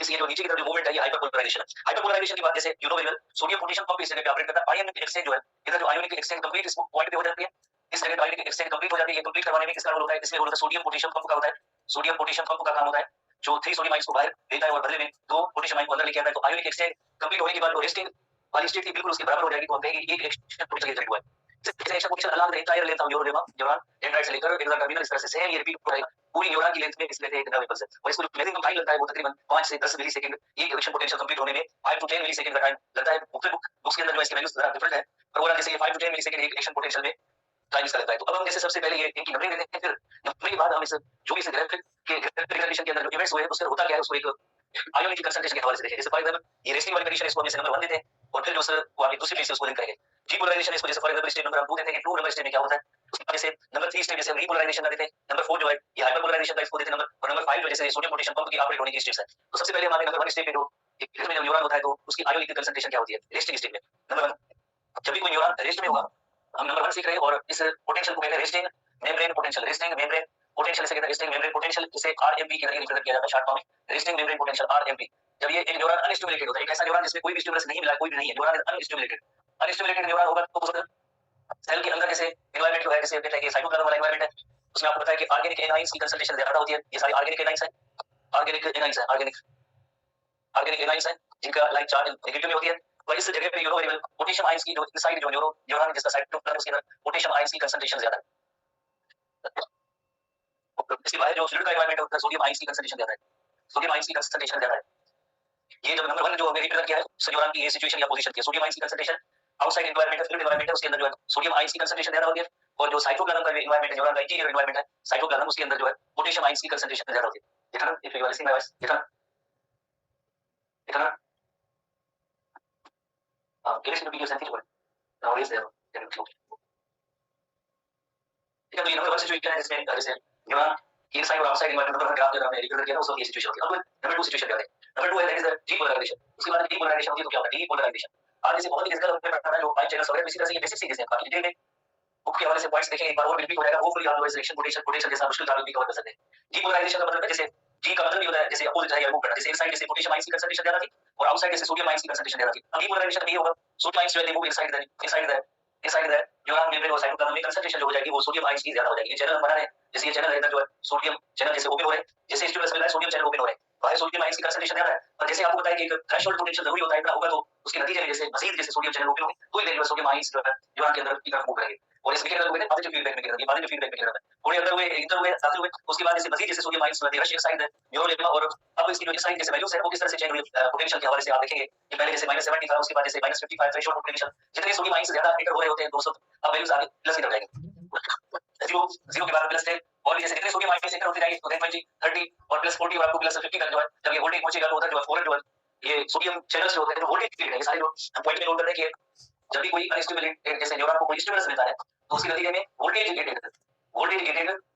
इस ये जो नीचे की तरफ जो मूवमेंट है ये हाइपरपोलराइजेशन है। हाइपरपोलराइजेशन की बात जैसे you know very well sodium potassium pump इस जगह पे ऑपरेट करता है। आयनिक एक्सचेंज जो है इधर जो आयनिक एक्सचेंज कंप्लीट इस पॉइंट पे हो जाती है, इस जगह आयनिक एक्सचेंज कंप्लीट हो जाती है। ये कंप्लीट करवाने में किसका रोल होता है? इसमें रोल होता है सोडियम पोटेशियम पंप का होता है। सोडियम पोटेशियम पंप का काम होता है जो 3 सोडियम आयंस को बाहर देता है और बदले में 2 पोटेशियम आयन को अंदर लेके आता है। तो आयनिक एक्सचेंज कंप्लीट होने के बाद जो रेस्टिंग वाली स्टेट थी बिल्कुल उसके बराबर हो जाएगी। तो हम कहेंगे एक एक्सचेंज पोटेंशियल जनरेट हुआ है। इस exchange potential along the entire length of neuron dendrite से लेकर एक्सोन टर्मिनल इस तरह से सेम ये रिपीट हो जाएगा पूरी न्यूरॉन की लेंथ में। इस लेते एक नर्व इम्पल्स है और इसको जो मैक्सिमम टाइम लगता है वो तकरीबन 5 से 10 मिलीसेकंड एक एक्शन पोटेंशियल कंप्लीट होने में 5 टू 10 मिलीसेकंड का टाइम लगता है। बुक्स के अंदर जो इसकी वैल्यूज जरा डिफरेंट है, पर ओवरऑल जैसे ये 5 टू 10 मिलीसेकंड एक एक्शन पोटेंशियल में टाइम इसका लगता है। तो अब हम जैसे सबसे पहले ये इनकी नंबरिंग लेते हैं, फिर नंबरिंग के बाद हम इस जो भी इस ग्राफिक के कंडीशन के अंदर जो इवेंट्स हुए हैं उसका होता क्या है उसको एक आयोनिक की कंसंट्रेशन के हवाले से देखें। जैसे फॉर एग्जांपल ये रेस्टिंग वाली कंडीशन इसको हम जैसे नंबर 1 देते हैं और फिर जो सर वो आगे दूसरी प्लेस से उसको लिंक करेंगे। डीपोलराइजेशन इसको जैसे फॉर एग्जांपल स्टेप नंबर हम 2 देते हैं कि 2 नंबर स्टेप में क्या होता है, उसके बाद जैसे नंबर 3 स्टेप जैसे हम रीपोलराइजेशन का देते हैं। नंबर 4 जो है ये हाइपरपोलराइजेशन का इसको देते हैं नंबर, और नंबर 5 जो जैसे सोडियम पोटेशियम पंप की ऑपरेट होने की स्टेप्स है। तो सबसे पहले हमारे नंबर 1 स्टेप पे जो इसमें जब न्यूरॉन होता है तो उसकी आयोनिक कंसंट्रेशन क्या होती है रेस्टिंग स्टेट में। नंबर 1 जब भी कोई न्यूरॉन रेस्ट में होगा हम नंबर 1 सीख रहे हैं और इस पोटेंशियल को कहते हैं resting membrane potential. Resting membrane potential से कहते हैं रेस्टिंग मेम्ब्रेन पोटेंशियल, जिसे आरएमपी के तरीके रिप्रेजेंट किया जाता है शॉर्ट फॉर्म में रेस्टिंग मेम्ब्रेन पोटेंशियल आरएमपी। जब ये एक न्यूरॉन अनस्टिमुलेटेड होता है, एक ऐसा न्यूरॉन जिसमें कोई भी स्टिमुलस नहीं मिला, कोई भी नहीं है, न्यूरॉन इज अनस्टिमुलेटेड। अनस्टिमुलेटेड न्यूरॉन होगा तो उस वक्त सेल के अंदर जैसे एनवायरनमेंट जो है जैसे कहते हैं कि साइटोप्लाज्म वाला एनवायरनमेंट है, उसमें आपको पता है कि ऑर्गेनिक एनाइंस की कंसंट्रेशन ज्यादा होती है। ये सारी ऑर्गेनिक एनाइंस है, ऑर्गेनिक एनाइंस है, ऑर्गेनिक एनाइंस है जिनका लाइक चार्ज नेगेटिव में होती है। तो इस जगह पे you know very well potassium ions की जो इनसाइड जो न्यूरॉन जिसका साइटोप्लाज्म उसके अंदर पोटेशियम आयंस की कंसंट्रेशन ज्यादा है। इसके बाहर जो फ्लूइड का एनवायरनमेंट होता है सोडियम आयंस की कंसंट्रेशन ज्यादा है, सोडियम आयंस की कंसंट्रेशन ज्यादा है। ये जो नंबर 1 जो हमने रिप्रेजेंट किया है न्यूरॉन की ये सिचुएशन या पोजीशन की सोडियम आयंस की concentration outside environment fluid environment है उसके अंदर जो है सोडियम आयंस की कंसंट्रेशन ज्यादा होती है। और जो साइटोप्लाज्म का एनवायरनमेंट है न्यूरॉन का इंटीरियर एनवायरनमेंट है साइटोप्लाज्म उसके अंदर जो है पोटेशियम आयंस की कंसंट्रेशन ज्यादा होती है। देखा ना if you are listening my voice, देखा ना gives to be used and now is there can you close. ठीक है, तो ये नंबर 1 सिचुएशन है जिसमें जैसे न्यूरॉन की इनसाइड और आउटसाइड एनवायरनमेंट नंबर 1 ग्राफ जो हमने रिप्रेजेंट किया था उस वक्त ये सिचुएशन होती है। अब नंबर 2 सिचुएशन क्या है? नंबर 2 है दैट इज द डीपोलराइजेशन। उसके बाद डीपोलराइजेशन होती है तो क्या होता है डीपोलराइजेशन। आज जैसे बहुत ही फिजिकल हमने पढ़ा था जो 5 चैनल्स वगैरह इसी तरह से ये बेसिक चीजें हैं, बाकी डिटेल में बुक के हवाले से पॉइंट्स देखेंगे एक बार और रिपीट हो जाएगा, होपफुली आप लोग सिलेक्शन पोटेंशियल जैसा मुश्किल टॉपिक भी कवर कर सकते हैं। डीपोलराइजेशन का मतलब है जैसे डी का मतलब भी होता है जैसे अपोजिट है या मूव करना, जैसे एक साइड जैसे पोटेशियम आयंस की कंसंट्रेशन ज्यादा थी और आउटसाइड जैसे सोडियम आयंस की कंसंट्रेशन ज्यादा थी। अब डीपोलराइजेशन में ये होगा सोडियम आयंस जो है they move inside the neuron membrane और साइटोप्लाज्म में कंसंट्रेशन जो हो जाएगी वो सोडियम आयंस की ज्यादा हो जाएगी। ये चैनल बना है जैसे ये चैनल है इधर जो है सोडियम चैनल जैसे ओपन हो रहा है, जैसे स्टिमुलस मिल रहा है सोडियम चैनल ओपन हो रहा है, बाहर सोडियम आयंस की कंसंट्रेशन ज्यादा है। और जैसे आपको बताया कि एक थ्रेशोल्ड पोटेंशियल जरूरी होता है, इतना होगा तो उसके नतीजे में जैसे मजीद जैसे सोडियम चैनल ओपन होंगे तो ही देखेगा सोडियम आयंस जो है न्यूरॉन के अंदर की तरफ मूव करेंगे और इस मैकेनिज्म को कहते हैं पॉजिटिव फीडबैक मैकेनिज्म। ये पॉजिटिव फीडबैक मैकेनिज्म है, थोड़े अंदर हुए इंटर हुए साथ हुए उसके बाद जैसे मजीद जैसे सोडियम आयंस में रश इनसाइड द न्यूरोलेमा और अब इसकी जो इनसाइड जैसे वैल्यूज है वो किस तरह से चेंज हुई पोटेंशियल के हवाले से आप देखेंगे कि पहले जैसे -70 था उसके बाद जैसे -55 थ्रेशोल्ड पोटेंशियल जितने सोडियम आयंस ज्यादा एंटर हो रहे होते हैं दोस्तों अब वैल्यूज आगे प्लस की तरफ जाएंगे। जीरो के बाद प्लस 10 और जैसे जितने सोडियम आयंस एंटर होते जाएंगे तो 10 30 और प्लस 40 और आपको प्लस 50 तक जो है जब ये वोल्टेज पहुंचेगा तो उधर जो है फॉरन जो है ये सोडियम चैनल्स जो होते हैं जो वोल्टेज फील्ड है ये सारे जो हम पॉइंट में नोट करते हैं कि जब भी कोई अनस्टिमुलेटेड जैसे न्यूरॉन को कोई स्टिमुलस मिलता है तो उसके नतीजे में voltage gated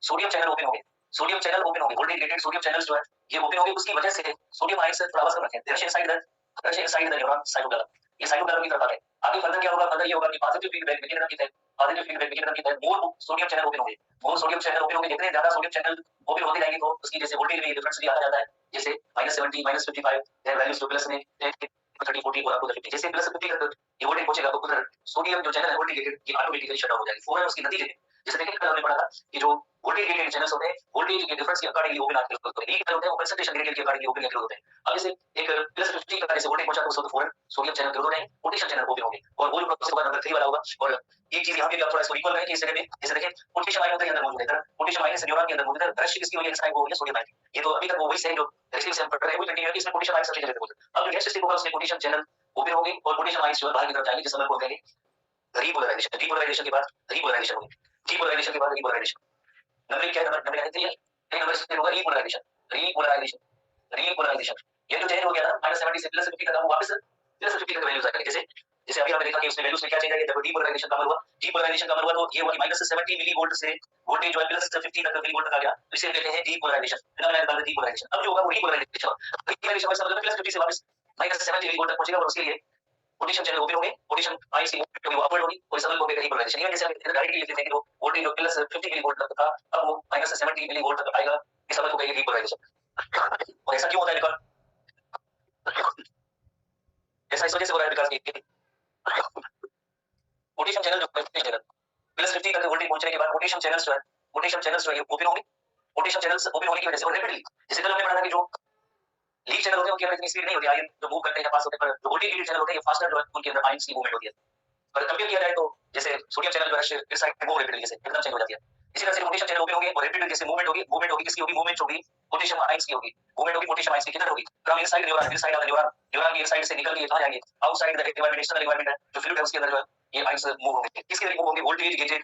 sodium channel open होंगे, सोडियम चैनल ओपन होंगे, वोल्टेज गेटेड सोडियम चैनल्स जो है ये ओपन होंगे, उसकी वजह से सोडियम आयंस थोड़ा आवाज कम रखें rush inside the neuron cytoplasm. ये साइटोप्लाज्म की तरफ आते हैं आगे फर्दर क्या होगा, फर्दर ये होगा कि पॉजिटिव फीडबैक मैकेनिज्म की तहत मोर सोडियम चैनल ओपन होंगे, मोर सोडियम चैनल ओपन होंगे, जितने ज्यादा सोडियम चैनल ओपन होते जाएंगे तो उसकी जैसे वोल्टेज में डिफरेंस भी आता जाता है, जैसे -70 -55 है वैल्यूज तो प्लस में 30 40 और आपको 50 जैसे प्लस 50 तक ये वोल्टेज पहुंचेगा तो उधर सोडियम जो चैनल है वोल्टेज गेटेड ये ऑटोमेटिकली शट डाउन हो जाएगी फौरन उसके नतीजे में। जैसे देखिए कल हमने पढ़ा था कि जो वोल्टेज गेटेड चैनल्स होते हैं वोल्टेज के डिफरेंस के अकॉर्डिंगली ओपन आते होते हैं, होते हैं वो कंसंट्रेशन ग्रेडियंट के अकॉर्डिंगली ओपन होते हैं। अब जैसे एक प्लस 50 का जैसे वोल्टेज पहुंचा तो फौरन सोडियम चैनल ग्रोथ हो जाएंगे, पोटेशियम चैनल ओपन होंगे और वो प्रोसेस होगा नंबर 3 वाला होगा। और एक चीज यहां पे भी आप थोड़ा इसको इक्वल करें कि इस जगह में जैसे देखिए पोटेशियम आयन होता है अंदर मौजूद है, पोटेशियम आयन से न्यूरॉन के अंदर मौजूद है, रश किसकी वजह से वो हो गया सोडियम आयन। ये तो अभी तक वो वही सेम जो रेसिपी से हम पढ़ रहे हैं वो कंटिन्यू है कि इसमें पोटेशियम आयन सबसे ज्यादा मौजूद है। अब जो नेक्स्ट स्टेप होगा उसमें पोटेशियम चैनल ओपन होंगे और पोटेशियम आयन जो है बाहर की तरफ जाएंगे जिसमें हम बोलते हैं रीपोलराइजेशन। रीपोलराइजेशन के बाद रीपोलराइजेशन होगी, रीपोलराइजेशन के बाद रीपोलराइजेशन। नंबर क्या नंबर नंबर 3 है नंबर स्टेप होगा रीपोलराइजेशन। रीपोलराइजेशन ये जो चेंज हो गया ना -70 से +50 तक वो वापस +50 तक वैल्यूज आएंगे। जैसे जैसे अभी हमने देखा कि उसमें वैल्यूज में क्या चेंज आएगा जब डीपोलराइजेशन का अमल हुआ, डीपोलराइजेशन का अमल हुआ तो ये हुआ कि -70 मिलीवोल्ट से वोल्टेज जो है +50 तक मिलीवोल्ट तक आ गया, इसे कहते हैं डीपोलराइजेशन। Phenomenon called depolarisation. अब जो होगा वो रीपोलराइजेशन। रीपोलराइजेशन का मतलब +50 से वापस -70 मिलीवोल्ट तक पहुंचेगा और उसके लिए पोटेशियम चैनल ओपन होंगे, पोटेशियम आयन की अपवर्ड होगी और इस अमल को कहते हैं रीपोलराइजेशन। इवन जैसे हम डायरेक्टली लिखते हैं कि वो वोल्टेज जो +50 मिलीवोल्ट तक था अब वो -70 मिलीवोल्ट तक आएगा, इस अमल को कहेंगे रीपोलराइजेशन। और ऐसा क्यों होता है बिकॉज़ ऐसा इस वजह से हो रहा है बिकॉज़ पोटेशियम चैनल जो +50 तक वोल्टेज पहुंचने के बाद पोटेशियम चैनल्स जो है ये ओपन होंगे, पोटेशियम चैनल्स ओपन होने की वजह से और रैपिडली जैसे कल हमने पढ़ा था कि जो लीक चैनल होते हैं उनके अंदर इतनी स्पीड नहीं होती, आयन जो मूव करते हैं पास होते हैं, पर जो वोल्टेज गेटेड चैनल होते हैं ये फास्टर जो है उनके अंदर आयंस की मूवमेंट होती है। पर कंपेयर किया जाए तो जैसे सोडियम चैनल जो है इस साइड मूव रैपिडली जैसे एकदम चेंज हो जाती है। इसी तरह से पोटेशियम चैनल ओपन होंगे और रैपिडली जैसे मूवमेंट होगी किसकी होगी, मूवमेंट होगी पोटेशियम आयंस की होगी, मूवमेंट होगी पोटेशियम आयंस की किधर होगी, from inside neuron, inside of the neuron, neuron की इनसाइड से निकल के कहां जाएंगे, outside the environment, external environment है जो फ्लूइड है उसके अंदर जो है ये आयंस मूव होंगे। किसके लिए मूव होंगे, वोल्टेज गेटेड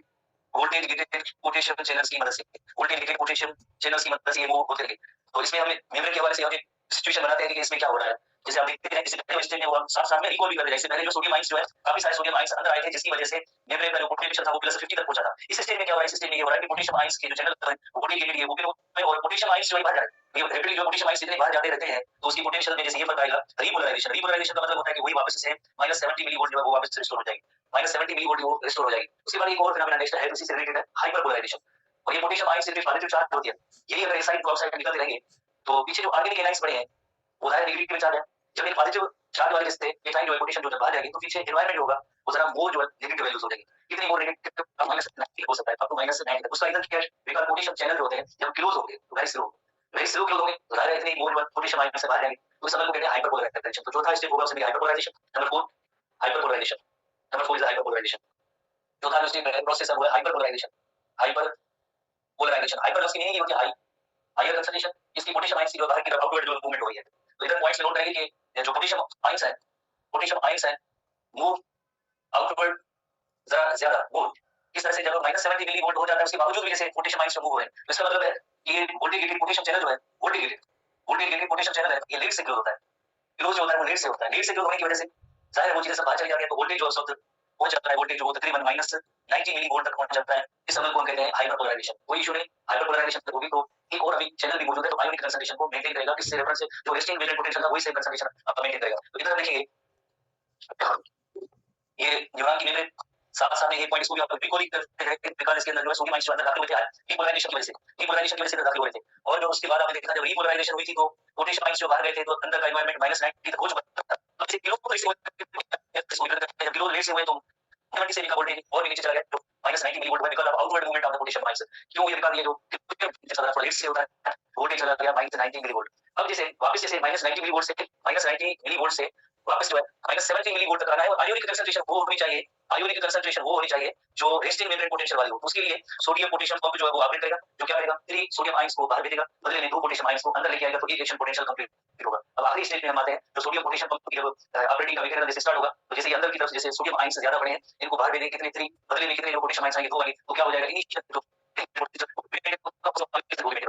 पोटेशियम चैनल्स की मदद से, वोल्टेज गेटेड पोटेशियम चैनल्स की मदद से ये मूव होते रहेंगे। तो इसमें हमें मेमोरी के हवाले से हम सिचुएशन बनाते हैं कि इसमें क्या हो रहा है। जैसे आप देखते हैं इस स्टेज में वो साथ-साथ में रिकॉल भी कर रहे हैं। इससे पहले जो सोडियम आयंस जो है काफी सारे सोडियम आयंस अंदर आए थे जिसकी वजह से मेम्ब्रेन का जो पोटेंशियल था वो +50 तक पहुंचा था। इस स्टेज में क्या हो रहा है, इस स्टेज में ये हो रहा है कि पोटेशियम आयंस के जो चैनल है वो वोल्टेज गेटेड ये ओपन हो गए और पोटेशियम आयंस जो है बाहर जा रहे हैं। ये रैपिडली जो पोटेशियम आयंस जितने बाहर जाते रहते हैं तो उसकी पोटेंशियल में जैसे ये फर्क आएगा रीपोलराइजेशन। रीपोलराइजेशन का मतलब होता है कि वही वापस से -70 मिलीवोल्ट जो है वो वापस रिस्टोर हो जाएगी, -70 मिलीवोल्ट वो रिस्टोर हो जाएगी। उसके बाद एक और फिनोमेना नेक्स्ट है उसी से रिलेटेड है हाइपरपोलराइजेशन। और ये पोटेशियम आयंस से पॉजिटिव चार्ज होती है, यही अगर इनसाइड टू आउटसाइड निकलते रहेंगे तो पीछे जो ऑर्गेनिक एनायंस बने हैं वो दायरे नेगेटिव चार्ज है। जब एक पॉजिटिव चार्ज वाले से एटाइन जो है पोटेशियम जो बाहर जाएगी तो पीछे एनवायरनमेंट होगा वो जरा मोर जो है नेगेटिव वैल्यूज हो जाएगी, कितनी मोर नेगेटिव -90 हो सकता है अप टू -90 तक। उसका रीजन क्या है, बिकॉज़ पोटेशियम चैनल जो होते हैं जब क्लोज होंगे तो वेरी स्लो क्लोज होंगे तो दायरा इतनी मोर जो है पोटेशियम आयन से बाहर जाएंगे तो इस समय को कहते हैं हाइपरपोलराइजेशन। तो चौथा स्टेप होगा उसमें hyperpolarization. Number 4 hyperpolarization, number 4 is hyperpolarization. चौथा जो स्टेप है प्रोसेस है वो है हाइपरपोलराइजेशन। हाइपरपोलराइजेशन, हाइपर उसकी मीनिंग होती है हायर कंसंट्रेशन, इसकी पोटेशियम आयंस की जो बाहर की तरफ आउटवर्ड जो मूवमेंट हो रही है। तो इधर पॉइंट्स नोट करेंगे कि जो पोटेशियम आयंस है मूव आउटवर्ड जरा ज्यादा मूव इस तरह से जब -70 मिलीवोल्ट हो जाता है उसके बावजूद भी जैसे पोटेशियम आयंस मूव हो रहे हैं तो इसका मतलब है कि ये वोल्टेज गेटेड पोटेशियम चैनल जो है वोल्टेज गेटेड पोटेशियम चैनल है ये लेट से क्लोज होता है, क्लोज जो होता है वो लेट से होता है, लेट से क्लोज होने की वजह से जाहिर है वो चीजें सब बाहर चली जाती है तो वोल्टेज जो उस वक्त पहुंच जाता है, वोल्टेज जो वो तकरीबन -90 मिलीवोल्ट तक पहुंच जाता है। इस अमल को हम कहते हैं हाइपरपोलराइजेशन। कोई इशू नहीं, हाइपरपोलराइजेशन होगी तो एक और अभी चैनल भी मौजूद है तो आयोनिक कंसंट्रेशन को मेंटेन करेगा, किससे रेफरेंस से जो रेस्टिंग वेलेंट पोटेंशियल था वही सेम कंसंट्रेशन आपका मेंटेन करेगा। तो इधर देखेंगे ये न्यूरॉन की मेम्ब्रेन साथ में एक पॉइंट इसको भी आप ग्लिकोलिक बिकॉज़ इसके अंदर जो है सोडियम आयन अंदर दाखिल हुए थे डीपोलराइजेशन की वजह से दाखिल हुए थे। और जो उसके बाद आपने देखा जब रीपोलराइजेशन हुई थी तो पोटेशियम आयन जो बाहर गए थे तो अंदर का एनवायरनमेंट -90 तक हो चुका था। तो किलो लेट से हुए तो 70 से का वोल्टेज और भी नीचे चला गया तो -90 मिलीवोल्ट हुआ because of outward movement of the potassium ions. क्यों ये निकाल दिया जो चला थोड़ा लेट से होता है वोल्टेज चला गया -90 मिलीवोल्ट। अब जैसे वापस जैसे -90 मिलीवोल्ट से -90 मिलीवोल्ट से वापस जो है -70 मिलीवोल्ट तक आना है और आयोनिक कंसंट्रेशन वो होनी चाहिए, आयोनिक कंसंट्रेशन वो होनी चाहिए जो रेस्टिंग मेम्ब्रेन पोटेंशियल वाली हो। उसके लिए सोडियम पोटेशियम पंप जो है वो ऑपरेट करेगा, जो क्या करेगा 3 सोडियम आयंस को बाहर भेजेगा, बदले में 2 पोटेशियम आयंस को अंदर लेके आएगा, तो एक रिएक्शन पोटेंशियल कंप्लीट होगा। अब आखिरी स्टेज में हम आते हैं तो सोडियम पोटेशियम पंप की जब ऑपरेटिंग का मैकेनिज्म जैसे स्टार्ट होगा तो जैसे अंदर की तरफ जैसे सोडियम आयंस ज्यादा बढ़े हैं इनको बाहर भेजेंगे कितने 3, बदले में कितने जो पोटेशियम आयंस आएंगे 2 आएंगे, तो क्या हो जाएगा इनिशियल जो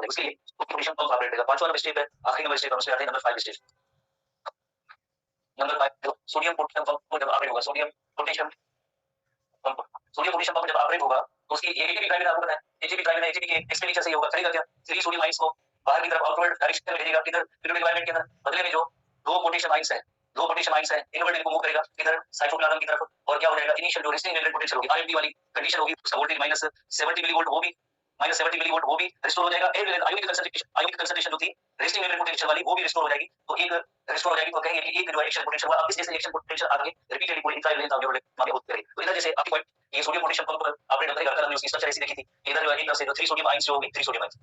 उसके लिए पोटेशियम पंप ऑपरेट करेगा। पांचवां नंबर स्टेप है, आखिरी नंबर स्टेप, हम उसमें आते हैं number 5 stage. Number 5 sodium potassium pump जब ऑपरेट होगा, सोडियम पोटेशियम पंप जब ऑपरेट होगा तो उसकी एटीपी ड्राइव आपको पता है, एटीपी ड्राइव एटीपी के एक्सपेंडिचर से ही होगा। करेगा क्या 3 सोडियम आयंस को बाहर की तरफ आउटवर्ड डायरेक्शन में भेजेगा, किधर पिरियोडिक एनवायरनमेंट के अंदर, बदले में जो 2 पोटेशियम आयंस है इनवर्ट इनको मूव करेगा इधर साइटोप्लाज्म की तरफ, और क्या हो जाएगा इनिशियल जो रेस्टिंग मेम्ब्रेन पोटेंशियल होगी आरएमपी वाली कंडीशन होगी, उसका वोल्टेज -70 मिलीवोल्ट वो भी रिस्टोर हो जाएगा। आयोनिक कंसंट्रेशन जो थी रेस्टिंग मेम्ब्रेन पोटेंशियल वाली वो भी रिस्टोर हो जाएगी, तो एक रिस्टोर हो जाएगी तो कहेंगे कि एक जो एक्शन पोटेंशियल हुआ, अब इस एक्शन पोटेंशियल आगे रिपीटेडली पूरी इंटायर लेंथ आगे होती रहेगी। तो इधर जैसे आपकी पॉइंट ये सोडियम पोटेशियम पंप ऑपरेट करेगा, कल हमने उसकी स्ट्रक्चर ऐसी देखी थी, इधर जो है एक तरफ से जो 3 सोडियम आयंस जो होगी 3 सोडियम आयंस,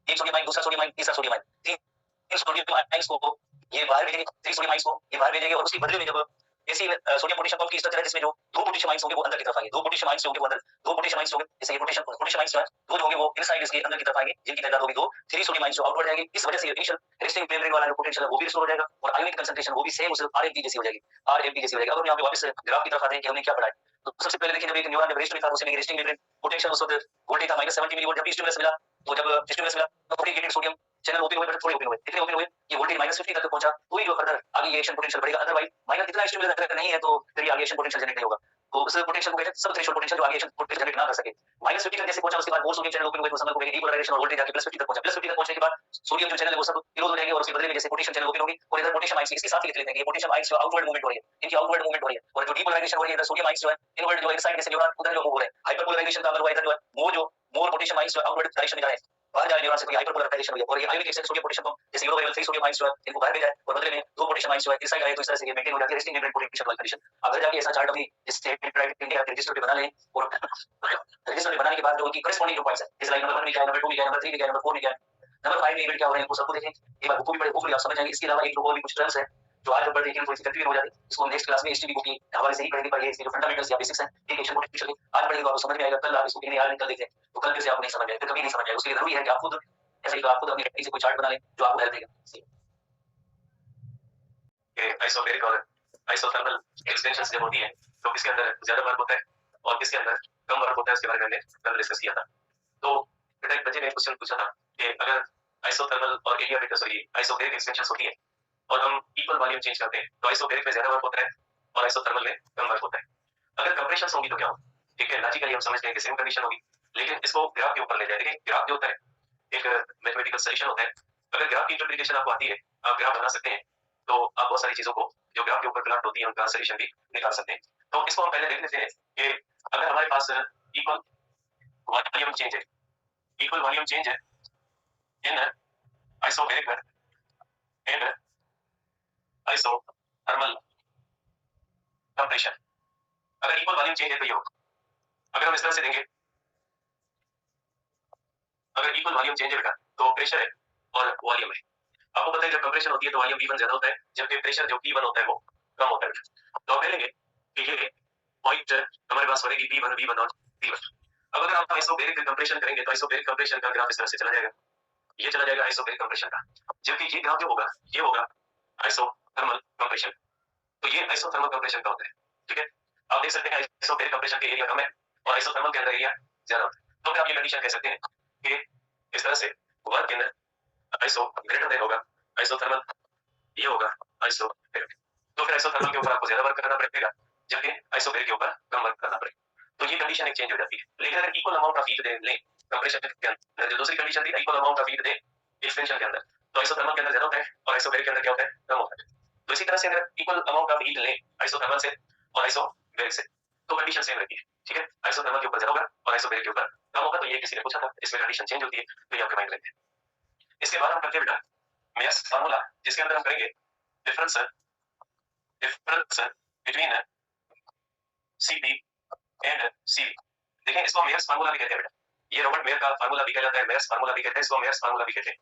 एक सोडियम आयन, दूसरा सोडियम आयन, तीसरा सोडियम आयन, 3 सोडियम आयंस को ये बाहर भेजेंगे, 3 सोडियम आयंस को ये बाहर भेजेंगे, और उसके बदले में जब ऐसी सोडियम पोटेशियम पंप की स्ट्रक्चर है जिसमें जो 2 पोटेशियम आयंस होंगे वो अंदर की तरफ आएंगे, 2 पोटेशियम आयंस होंगे वो अंदर, 2 पोटेशियम आयंस होंगे, जैसे ये पोटेशियम आयंस जो है 2 जो होंगे वो इनसाइड इसके अंदर की तरफ आएंगे, जिनकी तादाद होगी 2, 3 सोडियम आयंस जो आउटवर्ड जाएंगे। इस वजह से इनिशियल रेस्टिंग मेम्ब्रेन वाला जो पोटेंशियल है वो भी रिस्टोर हो जाएगा और आयोनिक कंसंट्रेशन वो भी सेम उस आरएमपी जैसी हो जाएगी, अब हम यहां पे वापस ग्राफ की तरफ आते हैं कि हमने क्या पढ़ा है। तो सबसे पहले देखिए जब एक न्यूरॉन जब रेस्ट में था उसमें रेस्टिंग मेम्ब्रेन पोटेंशियल उस वक्त वोल्टेज था -70 मिलीवोल्ट। जब स्टिमुलस मिला तो प्रोपेगेटेड सोडियम चैनल ओपन हुए, बट थोड़े ओपन हुए, कितने ओपन हुए ये वोल्टेज -50 तक पहुंचा, तो ही जो फर्दर आगे ये एक्शन पोटेंशियल बढ़ेगा। अदरवाइज माइनस इतना स्टिमुलस अगर नहीं है तो फिर ये आगे एक्शन पोटेंशियल जनरेट नहीं होगा। तो उस पोटेंशियल को कहते हैं सब थ्रेशोल्ड पोटेंशियल जो आगे एक्शन पोटेंशियल जनरेट ना कर सके। -50 तक जैसे पहुंचा उसके बाद वो सोडियम चैनल ओपन हुए तो समझ को डीपोलराइजेशन और वोल्टेज जाके +50 तक पहुंचा। +50 तक पहुंचने के बाद सोडियम जो चैनल है वो सब क्लोज हो जाएंगे और उसके बदले में जैसे पोटेशियम चैनल ओपन होगी और इधर पोटेशियम आयंस इसके साथ ही लिख लेते हैं कि ये पोटेशियम आयंस जो आउटवर्ड मूवमेंट हो रही है, इनकी आउटवर्ड मूवमेंट हो रही है, और जो डीपोलराइजेशन हो रही है इधर सोडियम आयंस जो है इनवर्ट जो इनसाइड जैसे न्यूरॉन उधर जो मूव हो रहे हैं, हाइपरपोलराइजेशन का मतलब हुआ इधर जो है मोर पोटेशियम आयंस जो आउटवर्ड डायरेक्शन में जा रहे हैं, बाहर जा रहे न्यूरॉन से कोई हाइपरपोलराइजेशन हो गया, और ये आयोनिक एक्शन सोडियम पोटेशियम जैसे यूरोबाइबल 3 सोडियम आयंस जो है इनको बाहर भेजा है और बदले में 2 पोटेशियम आयंस जो है इनसाइड आए, तो इस तरह से ये मेंटेन हो जाती है रेस्टिंग मेम्ब्रेन पोटेंशियल वाली कंडीशन। अगर जाके ऐसा चार्ट अपनी इंडिया रजिस्टर पे बना लें और रजिस्टर पे बनाने के बाद जो उनकी करेस्पॉन्डिंग जो पॉइंट्स है जैसे लाइन नंबर 1 में क्या है, नंबर 2 में क्या है, नंबर 3 में क्या है, नंबर 4 में क्या है, नंबर 5 में इवेंट क्या हो रहे हैं वो सबको देखें, एक बार बुक भी पढ़े, बुक भी आप समझ जाएंगे। इसके अलावा एक और भी कुछ टर्म्स है जो आज हम पढ़ रहे हैं थोड़ी सी कंफ्यूजन हो जाती है, इसको नेक्स्ट क्लास में एसटीडी बुक के हवाले से ही पढ़ेंगे, पर ये इसके जो फंडामेंटल्स या बेसिक्स हैं ठीक है, एक्शन पोटेंशियल आज पढ़ेंगे तो आपको समझ में आएगा, कल आप इसको कहीं याद निकल देते हैं तो कल फिर से आपको नहीं समझ आएगा, कभी नहीं समझ आएगा। उसके लिए जरूरी है कि आप खुद ऐसे ही तो आप खुद अपनी प्रैक्टिस से कोई चार्ट बना लें जो आपको हेल्प देगा। आइसोबैरिक और आइसोथर्मल एक्सटेंशंस जब होती है तो किसके अंदर ज्यादा वर्क होता है और किसके अंदर कम वर्क होता है, उसके बारे में हमने कल डिस्कस किया था। तो बेटा एक बच्चे ने क्वेश्चन पूछा था कि अगर आइसोथर्मल और आइसोबैरिक एक्सटेंशंस होती है और हम इक्वल वॉल्यूम चेंज करते हैं तो आइसोबैरिक में ज्यादा वर्क होता है और आइसोथर्मल में कम वर्क होता है। अगर कंप्रेशंस होंगी तो क्या होगा, ठीक है, लॉजिकली हम समझते हैं कि सेम कंडीशन होगी, लेकिन इसको ग्राफ के ऊपर ले जाएंगे। ग्राफ जो होता है एक मैथमेटिकल सॉल्यूशन होता है, अगर ग्राफ की इंटरप्रिटेशन आपको आती है आप ग्राफ बना सकते हैं, तो आप बहुत सारी चीजों को जो ग्राफ के ऊपर प्लॉट होती है उनका सॉल्यूशन भी निकाल सकते हैं। तो इसको हम पहले देख लेते हैं कि अगर हमारे पास इक्वल वॉल्यूम चेंज है इन आइसोबैरिक एंड आइसोथर्मल कंप्रेशन, अगर इक्वल वॉल्यूम चेंज है तो ये होगा। अगर हम इस तरह से देंगे, अगर इक्वल वॉल्यूम चेंज है बेटा तो प्रेशर है और वॉल्यूम है। आपको पता है जब कंप्रेशन होती है तो वॉल्यूम V1 ज्यादा होता है, जबकि प्रेशर जो P1 होता है वो कम होता है। तो आप कहेंगे कि ये पॉइंट हमारे पास बनेगी P1 और P1। अब अगर आप आइसोबैरिक कंप्रेशन करेंगे तो आइसोबैरिक कंप्रेशन का ग्राफ इस तरह से चला जाएगा, ये चला जाएगा आइसोबैरिक कंप्रेशन का, जबकि ये ग्राफ जो होगा ये होगा आइसोथर्मल कंप्रेशन। तो ये आइसोथर्मल कंप्रेशन का होता है, ठीक है। आप देख सकते हैं आइसोबैरिक कंप्रेशन के एरिया कम है और आइसोथर्मल के अंदर एरिया ज्यादा होता है। तो फिर आप ये कंडीशन कह सकते हैं कि इस तरह से work in iso greater than होगा आइसोथर्मल, ये होगा आइसोबैरिक। तो फिर आइसोथर्मल के ऊपर आपको ज्यादा वर्क करना पड़ेगा, जबकि आइसोबैरिक के ऊपर कम वर्क करना पड़ेगा। तो ये कंडीशन एक चेंज हो जाती है। लेकिन अगर इक्वल अमाउंट ऑफ हीट दे लें कंप्रेशन के अंदर, जो दूसरी कंडीशन थी equal amount of heat they extension के अंदर, तो आइसोथर्मल के अंदर ज्यादा होता है और आइसोबैरिक के अंदर क्या होता है, कम होता है। तो इसी तरह से अगर इक्वल अमाउंट ऑफ हीट लें आइसोथर्मल से और आइसोबैरिक से, तो कंडीशन सेम रहती है, ठीक है। आइसोथर्मल के ऊपर ज्यादा होगा और आइसोबैरिक के ऊपर कम होगा, तो ये किसी ने पूछा था, इसमें कंडीशन चेंज होती है, तो ये आपके माइंड रखते हैं। इसके बाद हम करते हैं बेटा मेयर्स फार्मूला, जिसके अंदर हम करेंगे difference between CP and CV. देखें, इसको मेयर्स फार्मूला भी कहते हैं बेटा, ये रॉबर्ट मेयर का फार्मूला भी कहा जाता है, मेयर्स फार्मूला भी कहते हैं, इसको मेयर्स फार्मूला भी कहते हैं।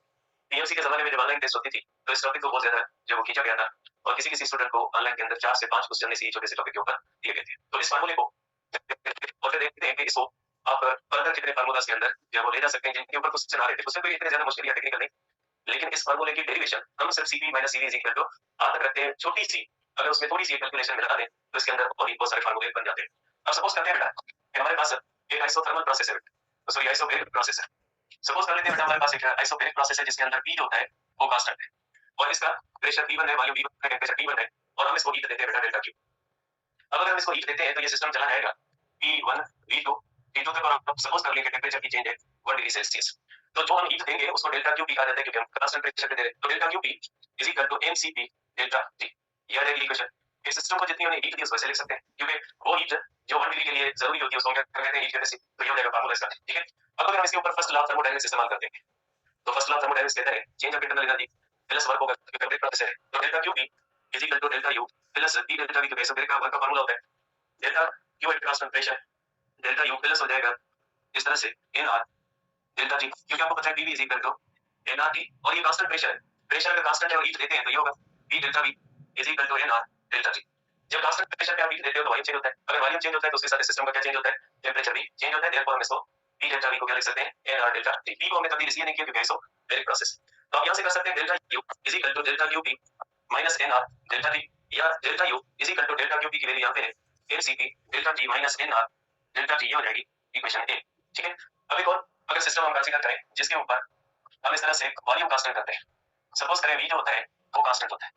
पीएमसी के जमाने में जब ऑनलाइन टेस्ट होती थी तो इस टॉपिक को बहुत ज्यादा जो वो खींचा गया था, और किसी किसी स्टूडेंट को ऑनलाइन के अंदर 4 से 5 क्वेश्चन इसी छोटे से टॉपिक के ऊपर दिए गए थे। तो इस फार्मूले को और फिर देखते हैं कि इसको आप फर्दर कितने फार्मूलास के अंदर जो वो ले जा सकते हैं जिनके ऊपर क्वेश्चन आ रहे थे। क्वेश्चन कोई इतने ज्यादा मुश्किल या टेक्निकल नहीं, लेकिन इस फार्मूले की डेरिवेशन हम सिर्फ CP minus CV is equal to आ तक रखते हैं, छोटी सी, अगर उसमें थोड़ी सी कैलकुलेशन मिला दें तो इसके अंदर और भी बहुत सारे फार्मूले बन जाते हैं। अब सपोज करते हैं बेटा कि हमारे पास एक आइसोथर्मल प्रोसेस है, सॉरी आइसोबैरिक प्रोसेस है। सपोज कर लेते हैं बेटा हमारे पास एक आइसोबैरिक प्रोसेस है जिसके अंदर पी जो होता है वो कांस्टेंट है, और इसका प्रेशर P1 है, वॉल्यूम V1 है, टेंपरेचर T1 है, और हम इसको हीट देते हैं बेटा डेल्टा Q। अब अगर हम इसको हीट देते हैं तो ये सिस्टम चला जाएगा P1 V2 T2 तक, और सपोज कर लेंगे टेंपरेचर की चेंज है 1 डिग्री सेल्सियस, तो जो हम हीट देंगे उसको डेल्टा Q कहा जाता है क्योंकि हम कांस्टेंट प्रेशर पे दे रहे हैं। तो delta QP is equal to mCP delta T, ये आ जाएगी इक्वेशन। इस सिस्टम को जितनी हमने हीट दी उसको ऐसे लिख सकते हैं, क्योंकि वो हीट जो 1 डिग्री के लिए जरूरी होती है उसको क्या कहते हैं, हीट कैपेसिटी, तो ये हो जाएगा फार्मूला इसका, ठीक है। अब अगर हम इसके ऊपर फर्स्ट लॉ ऑफ थर्मोडायनामिक्स इस्तेमाल करते हैं तो फर्स्ट लॉ ऑफ थर्मोडायनामिक्स कहता है change of internal energy plus work होगा, क्योंकि प्रोसेस है, तो delta QP is equal to delta U plus T delta V, क्योंकि आइसोबैरिक का वर्क का फार्मूला होता है delta Q at constant pressure, delta U plus हो जाएगा इस तरह से NR डेल्टा T, क्योंकि आपको पता है PV is equal to NRT, और ये कांस्टेंट प्रेशर है, प्रेशर का कांस्टेंट है और हीट देते हैं तो ये होगा P delta V is equal to NR delta T। जब कांस्टेंट प्रेशर पे आप हीट देते हो तो वॉल्यूम चेंज होता है, अगर वॉल्यूम चेंज होता है तो उसके साथ सिस्टम का क्या चेंज होता है, टेंपरेचर भी चेंज होता है, देयरफॉर हम इसको P डेल्टा V को क्या लिख सकते हैं, NR डेल्टा T। P को हमने कभी इसलिए नहीं किया क्योंकि आइसोबैरिक प्रोसेस, तो आप यहां से कर सकते हैं delta U is equal to delta QP minus NR delta T, या delta U is equal to delta QP की वैल्यू यहां पे है mCP delta T minus NR delta T, ये हो जाएगी इक्वेशन A, ठीक है। अब एक और अगर सिस्टम हम कंसीडर करें जिसके ऊपर हम इस तरह से वॉल्यूम कांस्टेंट करते हैं, सपोज करें V जो होता है वो कांस्टेंट होता है,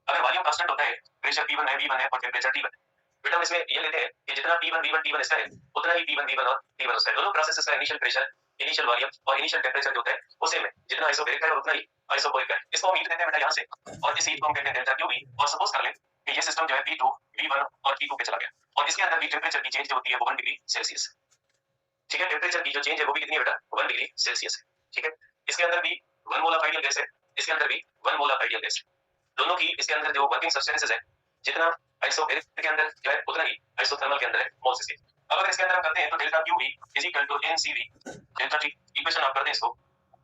अगर वॉल्यूम कांस्टेंट होता है, प्रेशर P1 है, V1 है और टेंपरेचर T1 है, बेटा हम इसमें ये लेते हैं कि जितना P1 V1 T1 इसका है उतना ही P1 V1 और T1 उसका है। दोनों प्रोसेसेस का इनिशियल प्रेशर, इनिशियल वॉल्यूम और इनिशियल टेंपरेचर जो होता है वो सेम है, जितना आइसोबैरिक है उतना ही आइसोबैरिक है। इसको हम हीट देते हैं बेटा यहां से, और इस हीट को हम कहते हैं डेल्टा QV, और सपोज कर लें कि ये सिस्टम जो है P2 V1 और T2 पे चला गया, और इसके अंदर भी टेंपरेचर की चेंज जो होती है वो 1 डिग्री सेल्सियस, ठीक है। टेंपरेचर की जो चेंज है वो भी कितनी है बेटा, 1 डिग्री सेल्सियस है, ठीक है। इसके अंदर भी 1 मोल ऑफ आइडियल गैस है, इसके अंदर भी 1 मोल ऑफ आइडियल गैस है, दोनों की इसके अंदर जो वर्किंग सब्सटेंसेस है, जितना आइसोबैरिक के अंदर जो है उतना ही आइसोथर्मल के अंदर है मोल्स इसके। अब अगर इसके अंदर हम करते हैं तो delta QV is equal to mCV delta T, equation आप करते हैं इसको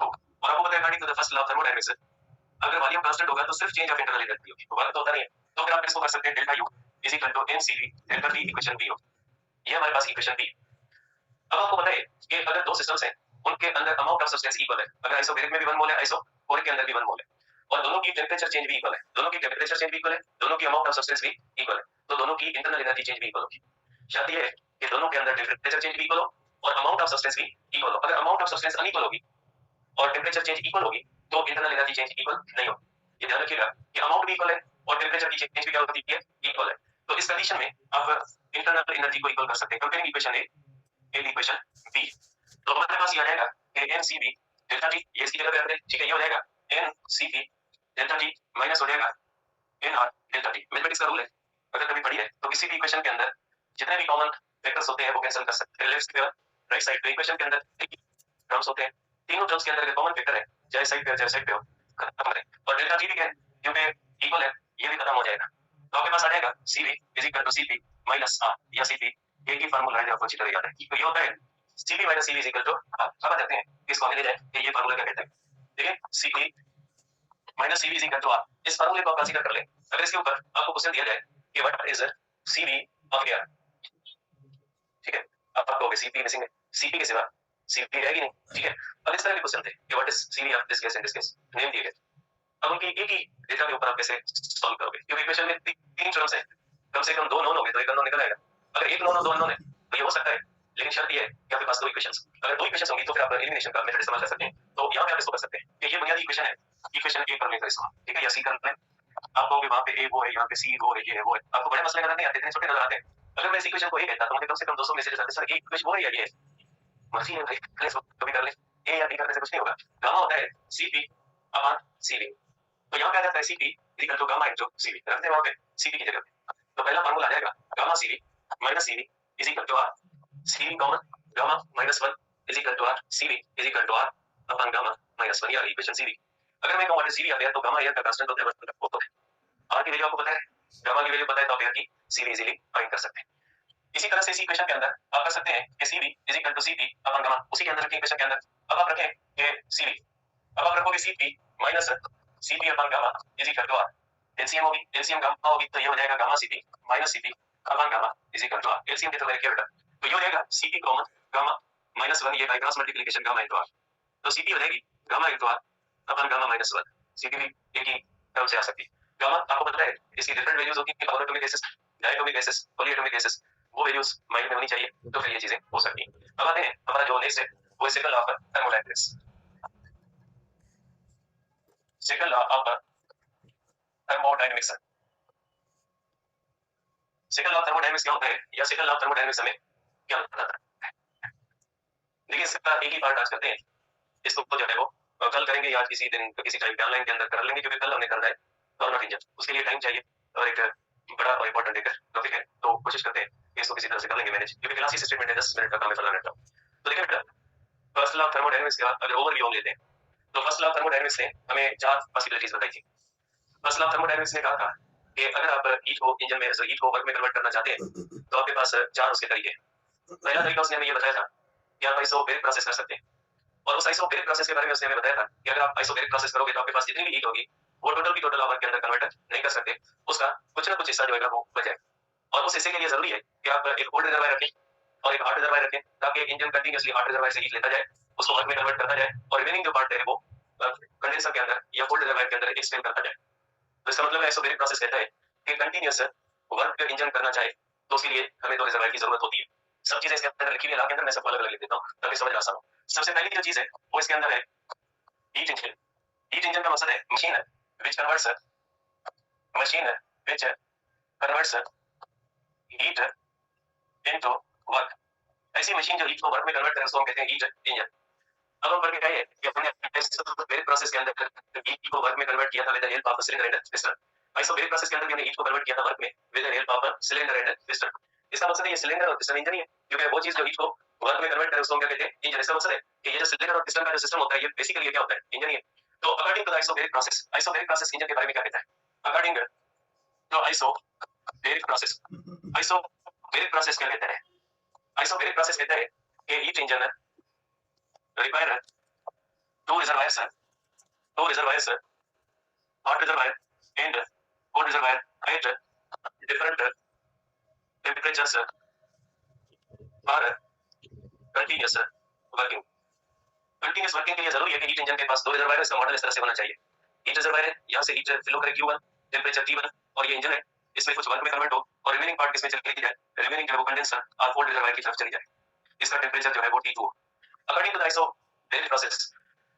तो, और आपको पता है according to the first law of thermodynamics अगर वॉल्यूम कांस्टेंट होगा तो सिर्फ चेंज ऑफ इंटरनल एनर्जी होगी, तो वर्क तो होता नहीं है, तो फिर आप इसको कर सकते हैं delta U is equal to mCV delta T, equation B हो, ये हमारे पास इक्वेशन B। अब आपको पता है कि अगर दो सिस्टम्स हैं उनके अंदर अमाउंट ऑफ सब्सटेंस इक्वल है, अगर आइसोबैरिक में भी 1 मोल है, आइसोकोरिक के अंदर भी 1 मोल है, और दोनों की टेंपरेचर चेंज भी इक्वल है, दोनों की टेंपरेचर चेंज भी इक्वल है, दोनों की अमाउंट ऑफ सब्सटेंस भी इक्वल है, तो दोनों की इंटरनल एनर्जी चेंज भी इक्वल होगी। शर्त ये है कि दोनों के अंदर टेंपरेचर चेंज भी इक्वल हो और अमाउंट ऑफ सब्सटेंस भी इक्वल हो। अगर अमाउंट ऑफ सब्सटेंस अनइक्वल होगी और टेंपरेचर चेंज इक्वल होगी तो इंटरनल एनर्जी चेंज इक्वल नहीं होगी। ये ध्यान रखिएगा कि अमाउंट भी इक्वल है और टेंपरेचर की चेंज भी क्या होती है, इक्वल है। तो इस कंडीशन में आप इंटरनल एनर्जी को इक्वल कर सकते हैं, comparing equation A and equation B. तो हमारे पास ये आ जाएगा कि mCV डेल्टा T, ये इसकी जगह पे रख दें, ठीक है, ये हो जाएगा mCV डेल्टा T माइनस हो जाएगा NR डेल्टा T। मैथमेटिक्स का रूल है, अगर कभी पढ़ी है तो किसी भी इक्वेशन के अंदर जितने भी कॉमन फैक्टर्स होते हैं वो कैंसिल कर सकते हैं, लेफ्ट पे राइट साइड पे इक्वेशन के अंदर टर्म्स होते हैं, तीनों टर्म्स के अंदर अगर कॉमन फैक्टर है चाहे साइड पे हो चाहे साइड पे हो, खत्म करें, और डेल्टा T भी क्या है क्योंकि इक्वल है, ये भी खत्म हो जाएगा, तो आपके पास आ जाएगा CV is equal to CP minus R, या CP एक ही फार्मूला है जो आपको अच्छी तरह याद है, तो ये होता है CP minus CV is equal to, अब आ जाते हैं इसको आगे ले जाए कि ये फार्मूला क्या कहता है, ठीक है। CP minus CV is equal to R, इस फार्मूले को आप कंसीडर कर लें। अगर इसके ऊपर आपको क्वेश्चन दिया जाए कि what is CV of air, ठीक है, अब आपको CP मिसिंग है, CP के सिवा CV रहेगी नहीं, ठीक है। अब इस तरह के क्वेश्चन थे कि what is CV of this case and this case, name दिए गए, अब उनकी एक ही डेटा के ऊपर आप कैसे सॉल्व करोगे, क्योंकि इक्वेशन में तीन टर्म्स हैं, कम से कम दो नोन होंगे तो एक अननोन निकल आएगा, अगर एक नोन और दो अननोन है तो ये हो सकता है, लेकिन शर्त ये है कि आपके पास दो इक्वेशंस, अगर दो इक्वेशंस होंगी तो फिर आप एलिमिनेशन का मेथड इस्तेमाल कर सकते हैं। तो यहाँ पे आप इसको कर सकते हैं कि ये बुनियादी इक्वेशन है, इक्वेशन ए कर लेंगे इसको, ठीक है, या सी कर लें, आप कहोगे वहां पे ए वो है, यहाँ पे सी वो है, ये है वो है, आपको बड़े मसले नजर नहीं आते, इतने छोटे नजर आते हैं। अगर मैं इस इक्वेशन को ए कहता तो मुझे कम से कम 200 मैसेजेस आते, सर ये इक्वेशन वो है या ये है, मर्जी है भाई, कभी कर ले, ए या बी करने से कुछ नहीं होगा, गामा होता है CP अपॉन CV, तो यहाँ पे आ जाता है CP equal to gamma into CV, रखते हैं वहां पे CP की जगह पे, तो पहला फार्मूला आ जाएगा gamma CV minus CV is equal to R CV common gamma minus 1 is equal to R CV is equal to R upon gamma minus 1 ये इक्वेशन सीवी। अगर मैं कहूं सीवी आ गया तो गामा एयर का कांस्टेंट होता है वो है आर की वैल्यू आपको पता है, गामा की वैल्यू पता है तो आप एयर की सीवी इजीली फाइंड कर सकते हैं। इसी तरह से इस इक्वेशन के अंदर आप कर सकते हैं कि CV is equal to CP upon gamma, उसी के अंदर रखें इक्वेशन के अंदर। अब आप रखें कि सीवी, अब आप रखोगे CP minus CP upon gamma is equal to R, LCM होगी, एलसीएम गामा होगी तो ये हो जाएगा gamma CP minus CP upon gamma is equal to R. LCM के तो मैंने क्या बेटा, तो ये हो जाएगा सीपी कॉमन गामा माइनस 1 ये by cross multiplication gamma into आर, तो सीपी हो जाएगी गामा इनटू आर अपॉन गामा माइनस 1। सीपी भी एक ही टर्म से आ सकती है। गामा आपको पता है इसकी डिफरेंट वैल्यूज होती है, monatomic gases, diatomic gases, polyatomic gases, वो वैल्यूज माइंड में होनी चाहिए तो फिर ये चीजें हो सकती हैं। अब आते हैं हमारा जो नेक्स्ट है वो है second law of thermodynamics. Second law of thermodynamics, second law of thermodynamics क्या होता है या सेकंड लॉ ऑफ थर्मोडायनेमिक्स हमें क्या बताता है? देखिए इसका एक ही पार्ट आज करते हैं, इसको जो है वो कल करेंगे या किसी दिन किसी टाइम पे ऑनलाइन के अंदर कर लेंगे, क्योंकि कल हमने करना है कार्नोट इंजन, उसके लिए टाइम चाहिए और एक बड़ा और इंपॉर्टेंट एक टॉपिक है, तो कोशिश करते हैं कि इसको किसी तरह से कर लेंगे मैनेज, क्योंकि क्लास ही स्टेटमेंट है 10 मिनट का काम है 15 मिनट का। तो देखिए बेटा फर्स्ट लॉ ऑफ थर्मोडायनेमिक्स का अगर ओवरव्यू हम लेते हैं तो फर्स्ट लॉ ऑफ थर्मोडायनेमिक्स ने हमें चार पॉसिबिलिटीज बताई थी। फर्स्ट लॉ ऑफ थर्मोडायनेमिक्स ने कहा था कि अगर आप हीट को इंजन में हीट को वर्क में कन्वर्ट करना चाहते हैं तो आपके पास चार उसके तरीके। पहला तरीका उसने हमें ये बताया था कि आप आइसोबैरिक प्रोसेस कर सकते हैं, और उस आइसोबैरिक प्रोसेस के बारे में उसने हमें बताया था कि अगर आप आइसोबैरिक प्रोसेस करोगे तो आपके पास जितनी भी हीट होगी वो टोटल की टोटल आवर के अंदर कन्वर्ट नहीं कर सकते, उसका कुछ ना कुछ हिस्सा जो है वो बच जाए, और उस हिस्से के लिए जरूरी है कि आप एक कोल्ड रिजर्वायर रखें और एक हॉट रिजर्वायर रखें, ताकि इंजन कंटीन्यूअसली हॉट रिजर्वायर से हीट लेता जाए, उसको वर्क में कन्वर्ट करता जाए, और रिमेनिंग जो पार्ट है वो कंडेंसर के अंदर या कोल्ड रिजर्वायर के अंदर एक्सपेंड करता जाए। तो इसका मतलब आइसोबैरिक प्रोसेस कहता है कि कंटीन्यूअस वर्क इंजन करना चाहे तो उसके लिए हमें दो रिजर्वायर की जरूरत होती है। सब चीजें इसके अंदर लिखी हुई है, के अंदर मैं सबको अलग अलग लिख देता हूँ ताकि समझ आसान हो। सबसे पहली जो चीज है वो इसके अंदर है हीट इंजन। हीट इंजन का मकसद है machine which converts heat into work. ऐसी मशीन जो हीट को वर्क में कन्वर्ट करे उसको हम कहते हैं हीट इंजन। अब हम पढ़ के क्या है कि हमने आइसोबैरिक प्रोसेस के अंदर हीट को वर्क में कन्वर्ट किया था with the help of cylinder and piston. Isobaric process के अंदर भी हमने हीट को कन्वर्ट किया था वर्क में with the help of cylinder and piston. इसका मकसद है ये सिलेंडर और पिस्टन इंजन ही है, क्योंकि वो चीज जो हीट को वर्क में कन्वर्ट करे उसको क्या कहते हैं इंजन। इसका मकसद है कि ये जो सिलेंडर और पिस्टन का जो सिस्टम होता है ये बेसिकली क्या होता है इंजन ही है। तो according to the isobaric process engine के बारे में क्या कहता है? अकॉर्डिंग टू आइसोबैरिक प्रोसेस क्या कहता है? आइसोबैरिक प्रोसेस कहता है कि heat engine require two reservoirs, hot reservoir and cold reservoir at different temperatures for continuous working। Continuous working के लिए जरूरी है कि हीट इंजन के पास दो रिजर्वायर है। इसका मॉडल इस तरह से होना चाहिए, हीट रिजर्वायर है, यहाँ से हीट फ्लो करे Q1 टेंपरेचर T1, और ये इंजन है, इसमें कुछ वर्क में कन्वर्ट हो और रिमेनिंग पार्ट इसमें चली जाए, रिमेनिंग जो है वो कंडेंसर और कोल्ड रिजर्वायर की तरफ चली जाए, इसका टेंपरेचर जो है वो T2। According to the isobaric process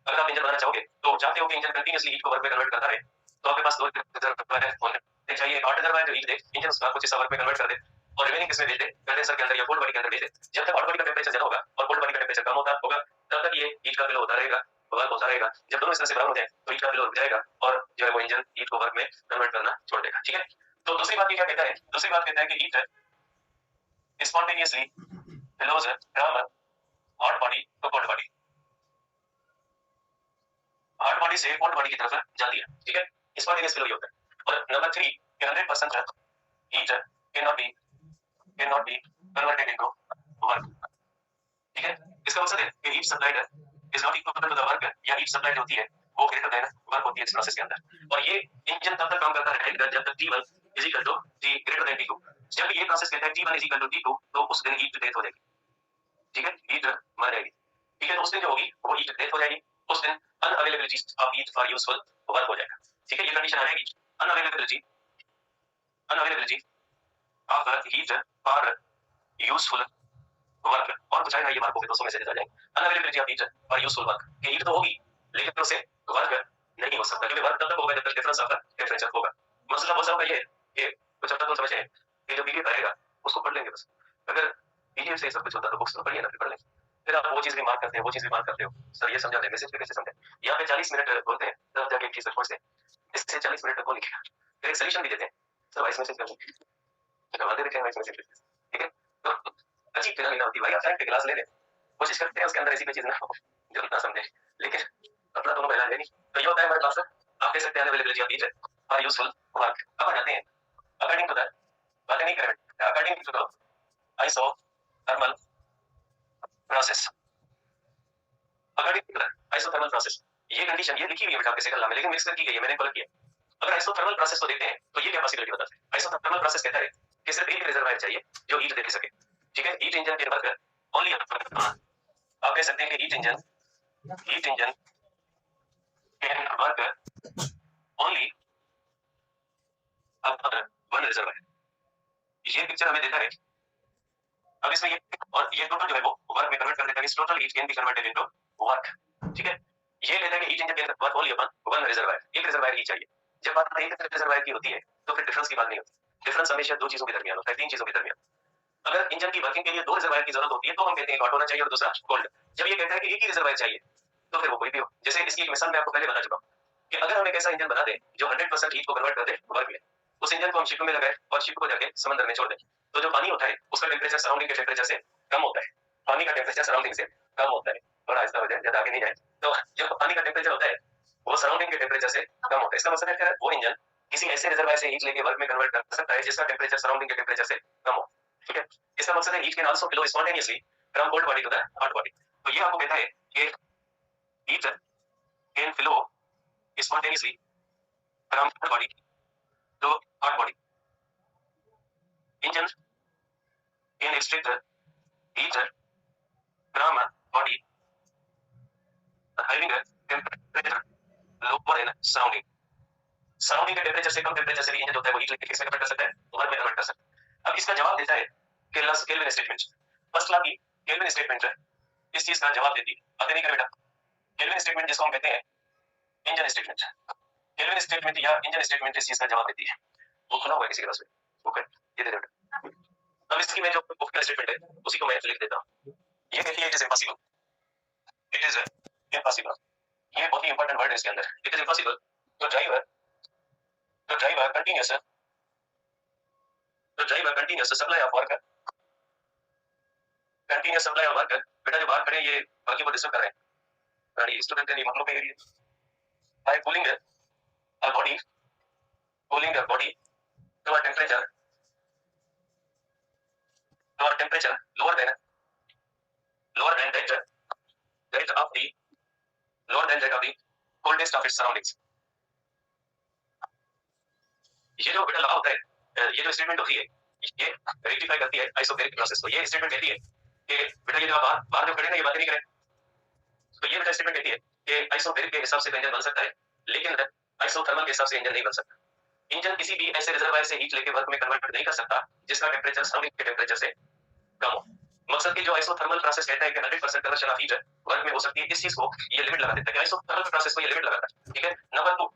अगर आप इंजन बनाना चाहोगे तो चाहते हो कि इंजन कंटीन्यूअसली हीट को वर्क में कन्वर्ट करता रहे, तो आपके पास दो रिजर्वायर होने चाहिए। एक हॉट रिजर्वायर जो हीट दे इंजन उसका कुछ हिस्सा वर्क में कन्वर्ट कर दे और रिमेनिंग किसमें भेज दे, कंडेंसर के अंदर या कोल्ड बॉडी के अंदर भेज दे। जब तक हॉट बॉडी का टेंपरेचर ज्यादा होगा और कोल्ड बॉडी का टेंपरेचर कम होता होगा तब तक ये हीट का फ्लो होता रहेगा, वर्क होता रहेगा। जब दोनों इस तरह से बराबर हो जाए तो हीट का फ्लो रुक जाएगा और जो है वो इंजन हीट को वर्क में कन्वर्ट करना छोड़ देगा। ठीक है, तो दूसरी बात ये क्या कहता है? दूसरी बात कहता है कि heat spontaneously flows from hot body to cold body, hot body से कोल्ड बॉडी की तरफ जाती है। ठीक है, स्पॉन्टेनियस फ्लो होता है। और नंबर 3 कि 100% heat can not be converted into work. ठीक है, इसका मतलब है कि heat supplied is not equal to the work, या हीट सप्लाइड होती है वो ग्रेटर देन वर्क होती है इस प्रोसेस के अंदर, और ये इंजन तब तक काम करता रहेगा जब तक T1 is equal to T greater than T2। जब ये प्रोसेस कहता है T1 is equal to T2 तो उस दिन हीट डेथ हो जाएगी। ठीक है, हीट मर जाएगी। ठीक है, तो उस दिन जो होगी वो हीट डेथ हो जाएगी, उस दिन unavailability of heat for useful work हो जाएगा। ठीक है, ये कंडीशन आ जाएगी unavailability of heat for useful work, और कुछ आएगा ये मार्क होगा 200 में से आ जाएंगे। Unavailability of heat for useful work, कि हीट तो होगी लेकिन उससे वर्क नहीं हो सकता, क्योंकि वर्क तब तक होगा जब तक डिफरेंस ऑफ टेंपरेचर होगा। मतलब बहुत सारा ये है कि कुछ हद तक तो समझे कि जो पीडीएफ आएगा उसको पढ़ लेंगे बस। अगर पीडीएफ से सब कुछ होता तो बुक्स तो पढ़िए ना, फिर पढ़ लेंगे, फिर आप वो चीज भी मार्क करते हैं, वो चीज भी मार्क करते हो। सर ये समझा दे, मैसेज पे कैसे समझे? यहाँ पे 40 मिनट बोलते हैं तब जाके एक चीज तक पहुंचते हैं, इससे 40 मिनट तक कौन लिखेगा? फिर एक सॉल्यूशन भी देते हैं, सर वॉइस मैसेज कर दीजिए, वादे देखें वॉइस मैसेज। ठीक है, तो अजीब फिनोमिना होती है भाई। आप चाय के गिलास ले लें, कोशिश करते हैं उसके अंदर ऐसी कोई चीज ना हो जो ना समझे, लेकिन अपना दोनों पहला है नहीं। तो ये होता है हमारे पास। आप कह सकते हैं availability of heat for useful work. अब आ जाते हैं according to the botnik current, according to the isothermal process, according to the isothermal process. ये कंडीशन ये लिखी हुई है बेटा आपके सेकंड लॉ में, लेकिन मिक्स करके गई है, मैंने गलत किया। अगर आइसोथर्मल प्रोसेस को देखते हैं तो ये क्या पॉसिबिलिटी बताता है। आइसोथर्मल प्रोसेस कहता है कि सिर्फ एक रिजर्वायर चाहिए जो हीट दे सके, ठीक है। हीट इंजन के वर्क ओनली, आप कह सकते हैं कि heat engine can work only upper one reservoir. ये पिक्चर हमें देता है। अब इसमें ये और ये टोटल जो है वो वर्क में कन्वर्ट कर देता है। इस total heat can be converted into work, ठीक है। ये लेता है कि heat engine can work only upon one reservoir, एक रिजर्वायर ही चाहिए। जब बात एक रिजर्वायर की होती है तो फिर डिफरेंस की बात नहीं होती। डिफरेंस हमेशा दो चीजों के दरमियान होता है, तीन चीजों के दरमियान। अगर इंजन की वर्किंग के लिए दो रिजर्वायर की जरूरत होती है तो हम कहते हैं हॉट होना चाहिए और दूसरा कोल्ड। जब ये कहता है कि एक ही रिजर्वायर चाहिए तो फिर वो कोई भी हो। जैसे इसकी एक मिसाल मैं आपको पहले बता चुका हूं कि अगर हम एक ऐसा इंजन बना दें जो 100% हीट को कन्वर्ट कर दे वर्क में, उस इंजन को हम शिप में लगाए और शिप को जाके समंदर में छोड़ दें, तो जो पानी होता है उसका टेंपरेचर सराउंडिंग के टेंपरेचर से कम होता है। पानी का टेंपरेचर सराउंडिंग से कम होता है। थोड़ा आहिस्ता हो जाए, ज्यादा आगे नहीं जाए। तो जो पानी का टेंपरेचर होता है वो सराउंडिंग के टेंपरेचर से कम होता है। इसका मतलब है वो इंजन किसी ऐसे रिजर्वायर से हीट लेके वर्क में कन्वर्ट कर सकता है जिसका टेंपरेचर सराउंडिंग के टेंपरेचर से कम हो, ठीक है। इसका मतलब है heat can also flow spontaneously from cold body to the hot body. तो ये आपको कहता है कि heat can flow spontaneously from cold body to hot body. Engine can extract heat from body having a temperature lower than surrounding। Surrounding के temperature से कम temperature से भी इंजन होता है वो हीट लेके किसमें कन्वर्ट कर सकता है, वर्क में कन्वर्ट कर सकता है। अब इसका जवाब देता है केल्विन स्टेटमेंट। फर्स्ट लॉ की केल्विन स्टेटमेंट इस चीज का जवाब देती है। आते नहीं करे बेटा। केल्विन स्टेटमेंट जिसको हम कहते हैं इंजन स्टेटमेंट, केल्विन स्टेटमेंट या इंजन स्टेटमेंट इस चीज का जवाब देती है। वो खुला हुआ है किसी के पास में, ओके, ये दे दे बेटा। अब इसकी मैं जो स्टेटमेंट है उसी को मैं लिख देता हूं। ये कहती है it is impossible, it is impossible. ये बहुत ही इंपॉर्टेंट वर्ड है इसके अंदर। It is impossible to drive continuous supply of work, continuous supply of work। बेटा जो बाहर खड़े ये बाकी को डिस्टर्ब कर रहे हैं, गाड़ी स्टूडेंट है, मतलब पे area by cooling a body to a temperature lower than that of the coldest of its surroundings। ये जो बेटा लगा होता है, ये जो स्टेटमेंट होती है ये रेक्टिफाई करती है आइसोबैरिक प्रोसेस को। ये स्टेटमेंट कहती है कि बेटा ये जो बाहर जो खड़े ना ये बातें नहीं करें, तो ये बेटा स्टेटमेंट कहती है कि आइसोबैरिक के हिसाब से इंजन बन सकता है लेकिन आइसोथर्मल के हिसाब से इंजन नहीं बन सकता। इंजन किसी भी ऐसे रिजर्वायर से हीट लेके वर्क में कन्वर्ट नहीं कर सकता जिसका टेंपरेचर सराउंडिंग के टेंपरेचर से कम हो। मकसद की जो आइसोथर्मल प्रोसेस कहता है कि 100% कन्वर्शन ऑफ हीट वर्क में हो सकती है, इस चीज को ये लिमिट लगा देता है कि आइसोथर्मल प्रोसेस को ये लिमिट लगाता है, ठीक है। नंबर 2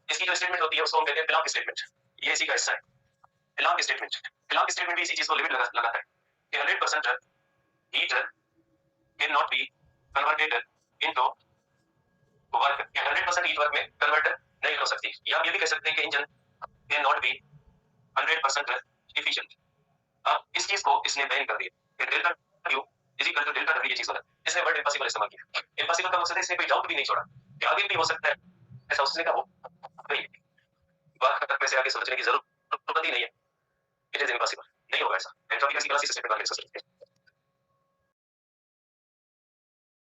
इसकी जो स्टेटमेंट होती है उसको हम कहते हैं पिलॉक स्टेटमेंट। ये इसी का हिस्सा है। पिलॉक स्टेटमेंट भी इसी चीज को लिमिट लगाता है कि 100% heat can not be converted into work, 100% heat work में कन्वर्ट नहीं हो सकती। या आप ये भी कह सकते हैं कि engine can not be 100% efficient. अब इस चीज को इसने बैन कर दिया कि delta Q is equal to delta W. ये चीज गलत, इसने वर्ड इम्पॉसिबल इस्तेमाल किया। इम्पॉसिबल का मकसद है इसने कोई डाउट भी नहीं छोड़ा कि आगे भी हो सकता है ऐसा, उसने कहा वो नहीं, बात में से आगे सोचने की जरूरत ही नहीं है। इट इज इम्पॉसिबल, नहीं होगा ऐसा। एंट्रोपी का स्टेटमेंट